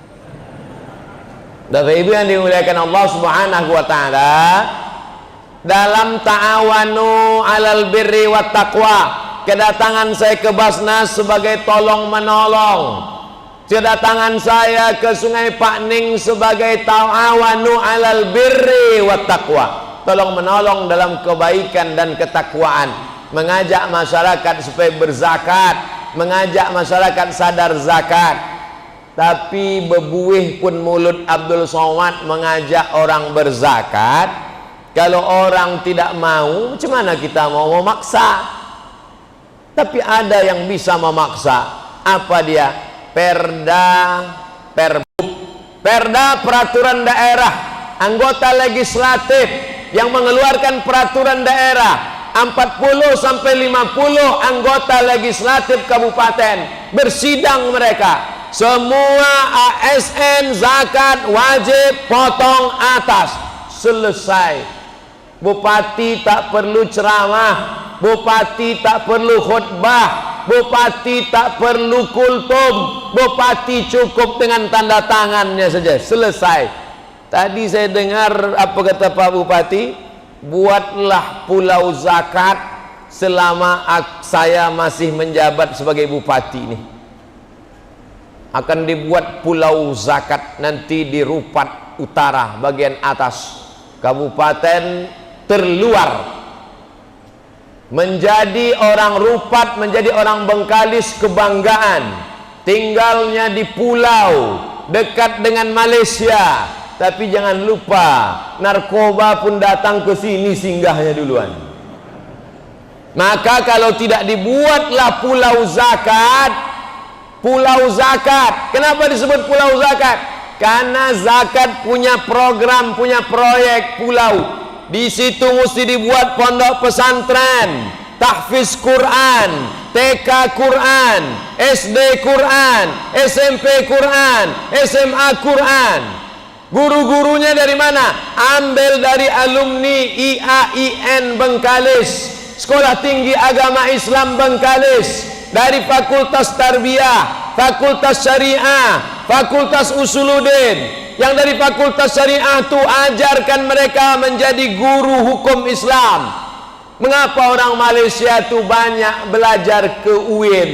Bapak Ibu yang dimuliakan Allah Subhanahu wa taala, dalam ta'awanu 'alal birri wat taqwa, kedatangan saya ke Basnas sebagai tolong menolong. Kedatangan saya ke Sungai Pakning sebagai ta'awanu 'alal birri wat taqwa, tolong menolong dalam kebaikan dan ketakwaan, mengajak masyarakat supaya berzakat, mengajak masyarakat sadar zakat. Tapi bebuih pun mulut Abdul Somad mengajak orang berzakat. Kalau orang tidak mau, macam mana kita mau memaksa? Tapi ada yang bisa memaksa. Apa dia? Perda peraturan daerah, anggota legislatif yang mengeluarkan peraturan daerah. 40 sampai 50 anggota legislatif kabupaten bersidang mereka. Semua ASN zakat wajib potong atas. Selesai. Bupati tak perlu ceramah, bupati tak perlu khutbah, bupati tak perlu kultum, bupati cukup dengan tanda tangannya saja. Selesai. Tadi saya dengar apa kata Pak Bupati, buatlah pulau zakat selama saya masih menjabat sebagai bupati ini. Akan dibuat pulau zakat nanti di Rupat Utara bagian atas, kabupaten terluar. Menjadi orang Rupat, menjadi orang Bengkalis kebanggaan. Tinggalnya di pulau dekat dengan Malaysia. Tapi jangan lupa, narkoba pun datang ke sini singgahnya duluan. Maka kalau tidak dibuatlah pulau zakat. Pulau zakat. Kenapa disebut pulau zakat? Karena zakat punya program, punya proyek pulau. Di situ mesti dibuat pondok pesantren, tahfiz Quran, TK Quran, SD Quran, SMP Quran, SMA Quran. Guru-gurunya dari mana? Ambil dari alumni IAIN Bengkalis, Sekolah Tinggi Agama Islam Bengkalis. Dari Fakultas Tarbiyah, Fakultas Syariah, Fakultas Usuluddin. Yang dari Fakultas Syariah itu ajarkan mereka menjadi guru hukum Islam. Mengapa orang Malaysia itu banyak belajar ke UIN?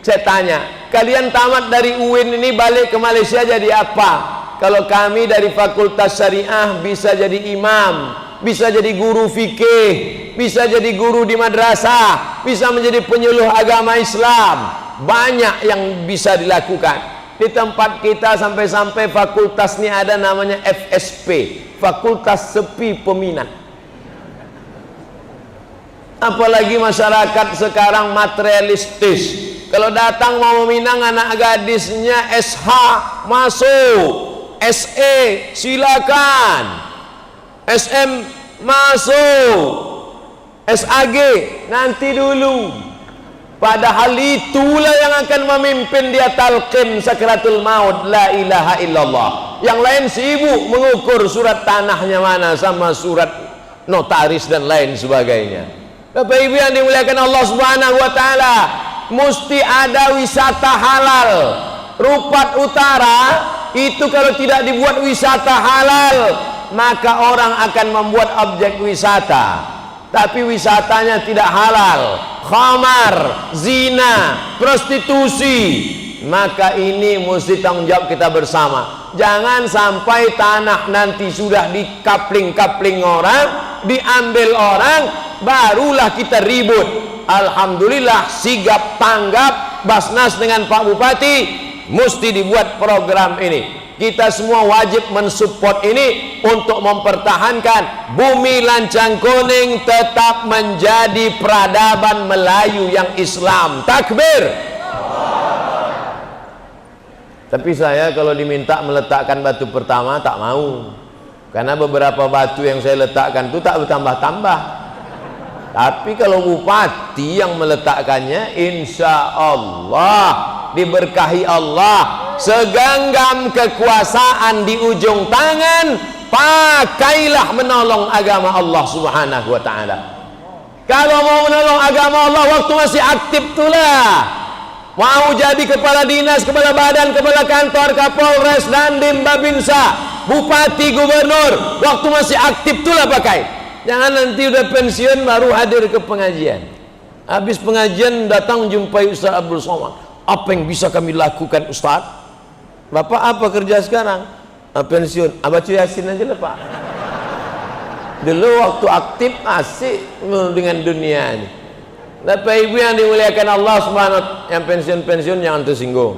Saya tanya, kalian tamat dari UIN ini balik ke Malaysia jadi apa? Kalau kami dari Fakultas Syariah bisa jadi imam, bisa jadi guru fikih, bisa jadi guru di madrasah, bisa menjadi penyuluh agama Islam. Banyak yang bisa dilakukan. Di tempat kita sampai-sampai fakultas ini ada namanya FSP, Fakultas Sepi Peminat. Apalagi masyarakat sekarang materialistis. Kalau datang mau meminang anak gadisnya SH, masuk. SE silakan, SM masuk, SAG nanti dulu. Padahal itulah yang akan memimpin dia talqin sakratul maut, la ilaha illallah. Yang lain sibuk mengukur surat tanahnya mana sama surat notaris dan lain sebagainya. Bapak Ibu yang dimuliakan Allah Subhanahu wa taala, mesti ada wisata halal. Rupat Utara itu kalau tidak dibuat wisata halal, maka orang akan membuat objek wisata tapi wisatanya tidak halal, khamar, zina, prostitusi. Maka ini mesti tanggung jawab kita bersama. Jangan sampai tanah nanti sudah dikapling-kapling orang, diambil orang, barulah kita ribut. Alhamdulillah sigap tanggap Basnas dengan Pak Bupati, mesti dibuat program ini. Kita semua wajib mensupport ini untuk mempertahankan bumi Lancang Kuning tetap menjadi peradaban Melayu yang Islam. Takbir. Tapi saya kalau diminta meletakkan batu pertama tak mau, karena beberapa batu yang saya letakkan itu tak bertambah-tambah. Tapi kalau bupati yang meletakkannya, insya Allah diberkahi Allah, segenggam kekuasaan di ujung tangan, pakailah menolong agama Allah Subhanahu wa taala. Kalau mau menolong agama Allah waktu masih aktif itulah. Mau jadi kepala dinas, kepala badan, kepala kantor, Kapolres, Dandim, Babinsa, bupati, gubernur, waktu masih aktif itulah pakai. Jangan nanti udah pensiun baru hadir ke pengajian. Habis pengajian datang jumpai Ustaz Abdul Somad. Apa yang bisa kami lakukan Ustaz? Bapak apa kerja sekarang? Pensiun. Baca Yasin aja lah Pak. Dulu waktu aktif asik dengan dunia ini. Bapak Ibu yang dimuliakan Allah Subhanahu wa taala, yang pensiun-pensiun jangan tersinggung.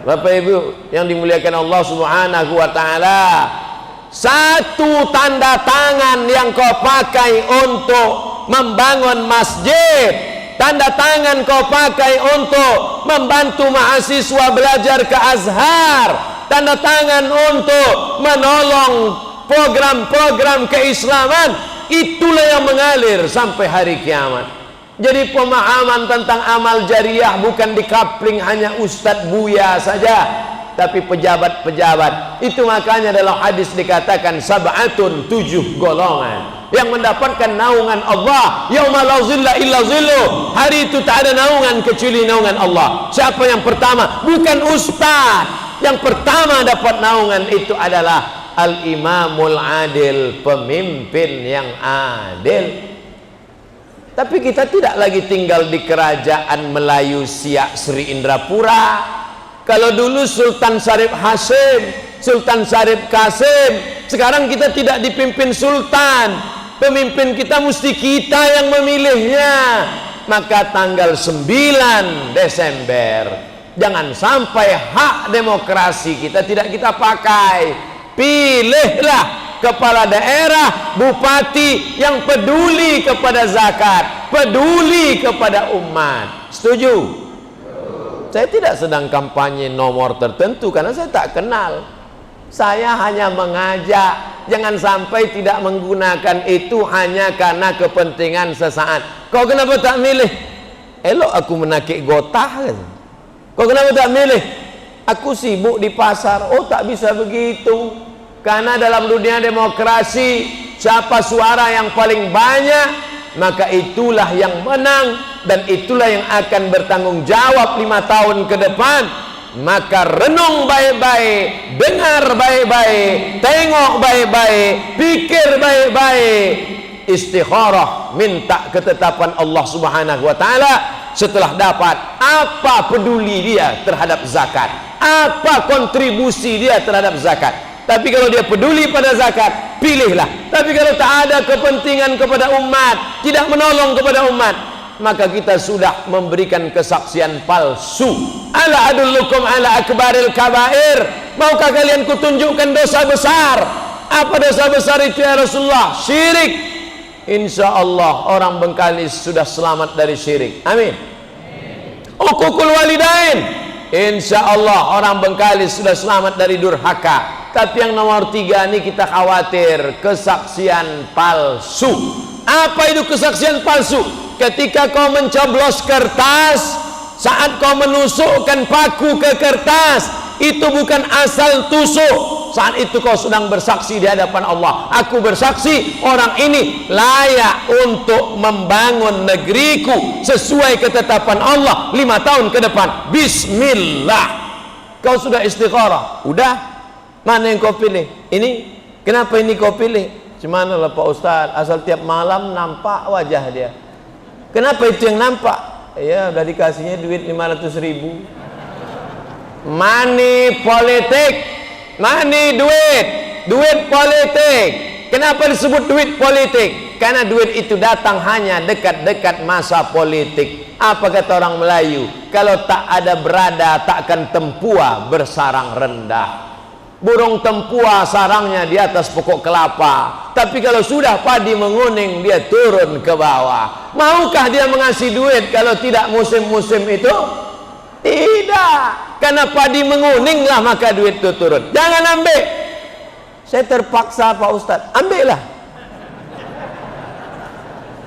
Bapak Ibu yang dimuliakan Allah Subhanahu wa taala, satu tanda tangan yang kau pakai untuk membangun masjid, tanda tangan kau pakai untuk membantu mahasiswa belajar ke Azhar, tanda tangan untuk menolong program-program keislaman, itulah yang mengalir sampai hari kiamat. Jadi pemahaman tentang amal jariah bukan dikapling hanya Ustadz Buya saja, tapi pejabat-pejabat. Itu makanya dalam hadis dikatakan sab'atun, 7 golongan yang mendapatkan naungan Allah yauma la zilla illa zillu. Hari itu tak ada naungan kecuali naungan Allah. Siapa yang pertama? Bukan ustaz. Yang pertama dapat naungan itu adalah al-imamul adil, pemimpin yang adil. Tapi kita tidak lagi tinggal di kerajaan Melayu Siak Sri Indrapura. Kalau dulu Sultan Syarif Hasim, Sultan Syarif Kasim, sekarang kita tidak dipimpin sultan. Pemimpin kita mesti kita yang memilihnya. Maka tanggal 9 Desember jangan sampai hak demokrasi kita tidak kita pakai. Pilihlah kepala daerah, bupati yang peduli kepada zakat, peduli kepada umat. Setuju? Saya tidak sedang kampanye nomor tertentu karena saya tak kenal. Saya hanya mengajak, jangan sampai tidak menggunakan itu hanya karena kepentingan sesaat. Kau kenapa tak milih? Elok aku menakik gotah kan? Kau kenapa tak milih? Aku sibuk di pasar. Oh, tak bisa begitu. Karena dalam dunia demokrasi, siapa suara yang paling banyak, maka itulah yang menang, dan itulah yang akan bertanggung jawab 5 tahun ke depan. Maka renung baik-baik, dengar baik-baik, tengok baik-baik, pikir baik-baik, istikharah, minta ketetapan Allah Subhanahu wa taala. Setelah dapat, apa peduli dia terhadap zakat, apa kontribusi dia terhadap zakat. Tapi kalau dia peduli pada zakat, pilihlah. Tapi kalau tak ada kepentingan kepada umat, tidak menolong kepada umat, maka kita sudah memberikan kesaksian palsu. Ala adullukum ala akbaril kabair. Maukah kalian kutunjukkan dosa besar? Apa dosa besar itu ya Rasulullah? Syirik. Insya Allah orang Bengkalis sudah selamat dari syirik. Amin. Uququl walidain. Insya Allah orang Bengkalis sudah selamat dari durhaka. Tapi yang nomor 3 ini kita khawatir kesaksian palsu. Apa itu kesaksian palsu? Ketika kau mencoblos kertas, saat kau menusukkan paku ke kertas, itu bukan asal tusuk. Saat itu kau sedang bersaksi di hadapan Allah. Aku bersaksi orang ini layak untuk membangun negeriku sesuai ketetapan Allah 5 tahun ke depan. Bismillah. Kau sudah istikharah. Udah. Mana yang kau pilih? Ini. Kenapa ini kau pilih? Cuman lah Pak Ustaz, asal tiap malam nampak wajah dia. Kenapa itu yang nampak? Ya udah dikasihnya duit 500.000. Money politik. Money duit politik. Kenapa disebut duit politik? Karena duit itu datang hanya dekat-dekat masa politik. Apa kata orang Melayu? Kalau tak ada berada, takkan tempua bersarang rendah. Burung tempua sarangnya di atas pokok kelapa, tapi kalau sudah padi menguning dia turun ke bawah. Maukah dia mengasih duit kalau tidak musim-musim itu? Tidak, karena padi menguning lah maka duit itu turun. Jangan ambil. Saya terpaksa Pak Ustadz, ambillah.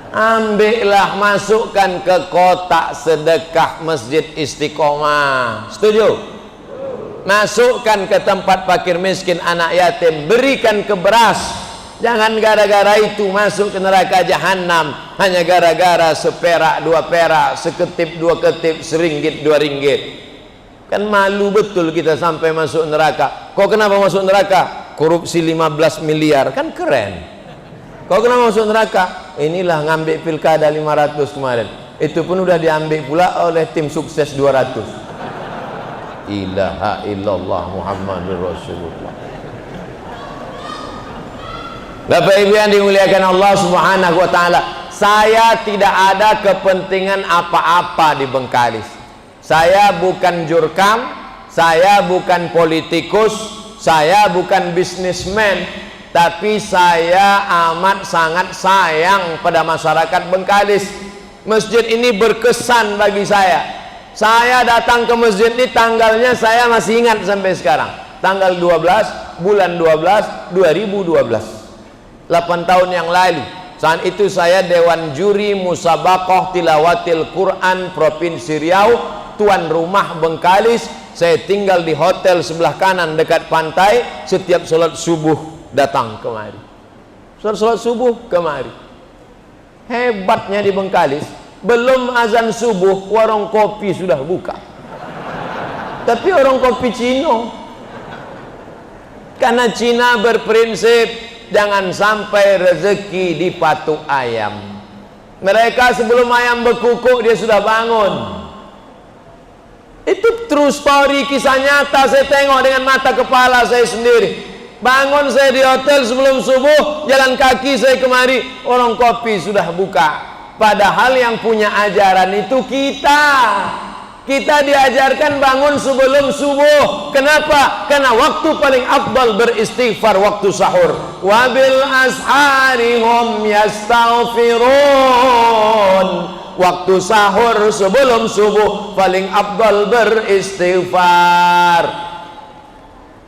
Ambillah, masukkan ke kotak sedekah Masjid Istiqomah. Setuju? Masukkan ke tempat fakir miskin, anak yatim, berikan ke beras. Jangan gara-gara itu masuk ke neraka jahanam hanya gara-gara seperak 2 perak, seketip 2 ketip, seringgit 2 ringgit. Kan malu betul kita sampai masuk neraka. Kau kenapa masuk neraka? Korupsi 15 miliar, kan keren. Kau kenapa masuk neraka? Inilah ngambil pilkada 500 kemarin. Itu pun udah diambil pula oleh tim sukses 200. Ilaha illallah Muhammadur Rasulullah. Bapak Ibu yang dimuliakan Allah Subhanahu wa taala, saya tidak ada kepentingan apa-apa di Bengkalis. Saya bukan jurkam, saya bukan politikus, saya bukan bisnismen, tapi saya amat sangat sayang pada masyarakat Bengkalis. Masjid ini berkesan bagi saya. Saya datang ke masjid ini, tanggalnya saya masih ingat sampai sekarang. Tanggal 12 bulan 12 2012. 8 tahun yang lalu. Saat itu saya Dewan Juri Musabaqah Tilawatil Quran Provinsi Riau, tuan rumah Bengkalis. Saya tinggal di hotel sebelah kanan dekat pantai. Setiap sholat subuh datang kemari. Sholat subuh kemari. Hebatnya di Bengkalis, belum azan subuh warung kopi sudah buka. Tapi orang kopi Cina, karena Cina berprinsip jangan sampai rezeki dipatuk ayam. Mereka sebelum ayam berkukuk dia sudah bangun. Itu true story, kisah nyata. Saya tengok dengan mata kepala saya sendiri. Bangun saya di hotel sebelum subuh, jalan kaki saya kemari, orang kopi sudah buka. Padahal yang punya ajaran itu kita. Kita diajarkan bangun sebelum subuh. Kenapa? Karena waktu paling afdal beristighfar waktu sahur. Wabil ashari hum yastaghfirun. Waktu sahur sebelum subuh paling afdal beristighfar.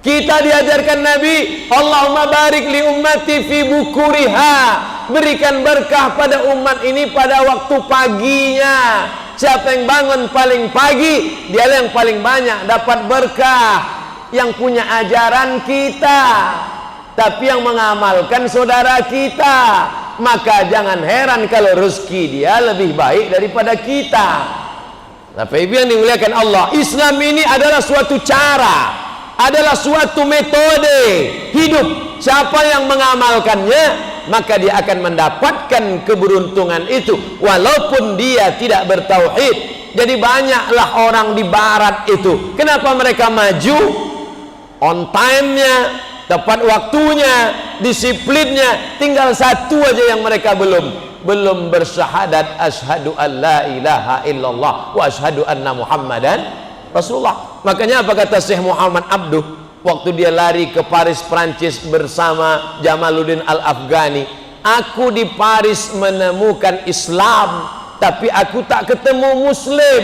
Kita diajarkan Nabi, Allahumma barik li ummati fi bukuriha. Berikan berkah pada umat ini pada waktu paginya. Siapa yang bangun paling pagi, dia yang paling banyak dapat berkah. Yang punya ajaran kita, tapi yang mengamalkan saudara kita. Maka jangan heran kalau rezeki dia lebih baik daripada kita. Bapak Ibu yang dimuliakan Allah, Islam ini adalah suatu cara, adalah suatu metode hidup. Siapa yang mengamalkannya, maka dia akan mendapatkan keberuntungan itu walaupun dia tidak bertauhid. Jadi banyaklah orang di barat itu, kenapa mereka maju? On time-nya, tepat waktunya, disiplinnya. Tinggal satu aja yang mereka belum bersyahadat asyhadu an la ilaha illallah wa asyhadu anna muhammadan Rasulullah. Makanya apa kata Syekh Muhammad Abduh waktu dia lari ke Paris Prancis bersama Jamaluddin Al-Afghani? Aku di Paris menemukan Islam, tapi aku tak ketemu Muslim.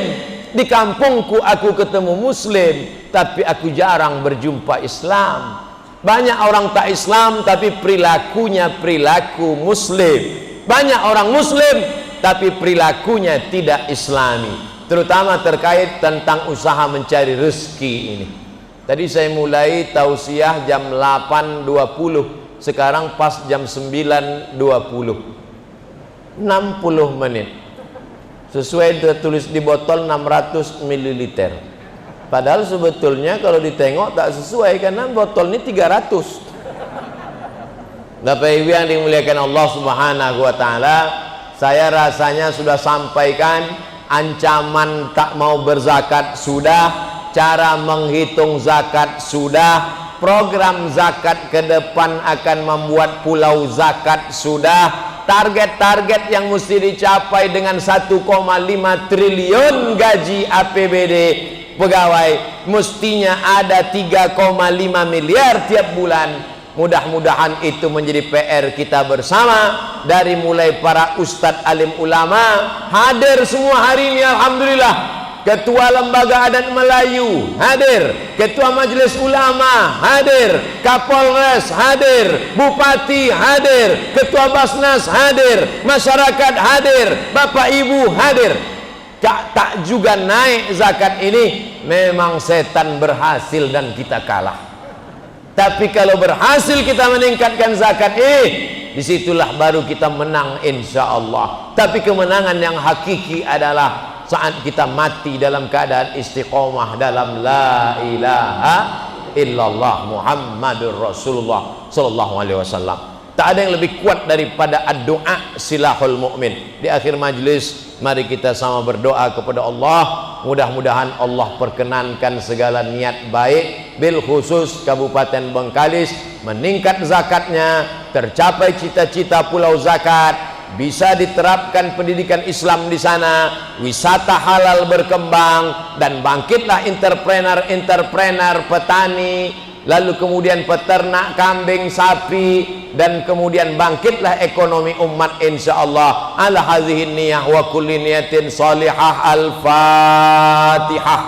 Di kampungku aku ketemu Muslim, tapi aku jarang berjumpa Islam. Banyak orang tak Islam tapi perilakunya perilaku Muslim. Banyak orang muslim tapi perilakunya tidak islami, terutama terkait tentang usaha mencari rezeki ini. Tadi saya mulai tausiah jam 8.20, sekarang pas jam 9.20, 60 menit. Sesuai tertulis di botol 600 ml. Padahal sebetulnya kalau ditengok tak sesuai, karena botol ini 300. Bapak Ibu yang dimuliakan Allah Subhanahu wa taala, saya rasanya sudah sampaikan ancaman tak mau berzakat sudah, cara menghitung zakat sudah, program zakat ke depan akan membuat pulau zakat sudah, target-target yang mesti dicapai dengan 1,5 triliun gaji APBD pegawai, mestinya ada 3,5 miliar tiap bulan. Mudah-mudahan itu menjadi PR kita bersama, dari mulai para ustadz alim ulama hadir semua hari ini, alhamdulillah. Ketua Lembaga Adat Melayu hadir, Ketua Majelis Ulama hadir, Kapolres hadir, Bupati hadir, Ketua Basnas hadir, masyarakat hadir, Bapak Ibu hadir. Tak juga naik zakat ini, memang setan berhasil dan kita kalah. Tapi kalau berhasil kita meningkatkan zakat, disitulah baru kita menang insya Allah. Tapi kemenangan yang hakiki adalah saat kita mati dalam keadaan istiqomah dalam la ilaha illallah Muhammadur Rasulullah sallallahu alaihi wasallam. Tak ada yang lebih kuat daripada doa silahul mukmin. Di akhir majlis, mari kita sama berdoa kepada Allah. Mudah-mudahan Allah perkenankan segala niat baik, bil khusus Kabupaten Bengkalis, meningkat zakatnya, tercapai cita-cita pulau zakat, bisa diterapkan pendidikan Islam di sana, wisata halal berkembang, dan bangkitlah entrepreneur petani, lalu kemudian peternak kambing sapi, dan kemudian bangkitlah ekonomi umat insyaallah. Ala hadhihi niyah wa kulli niyatin salihah. Al-Fatihah.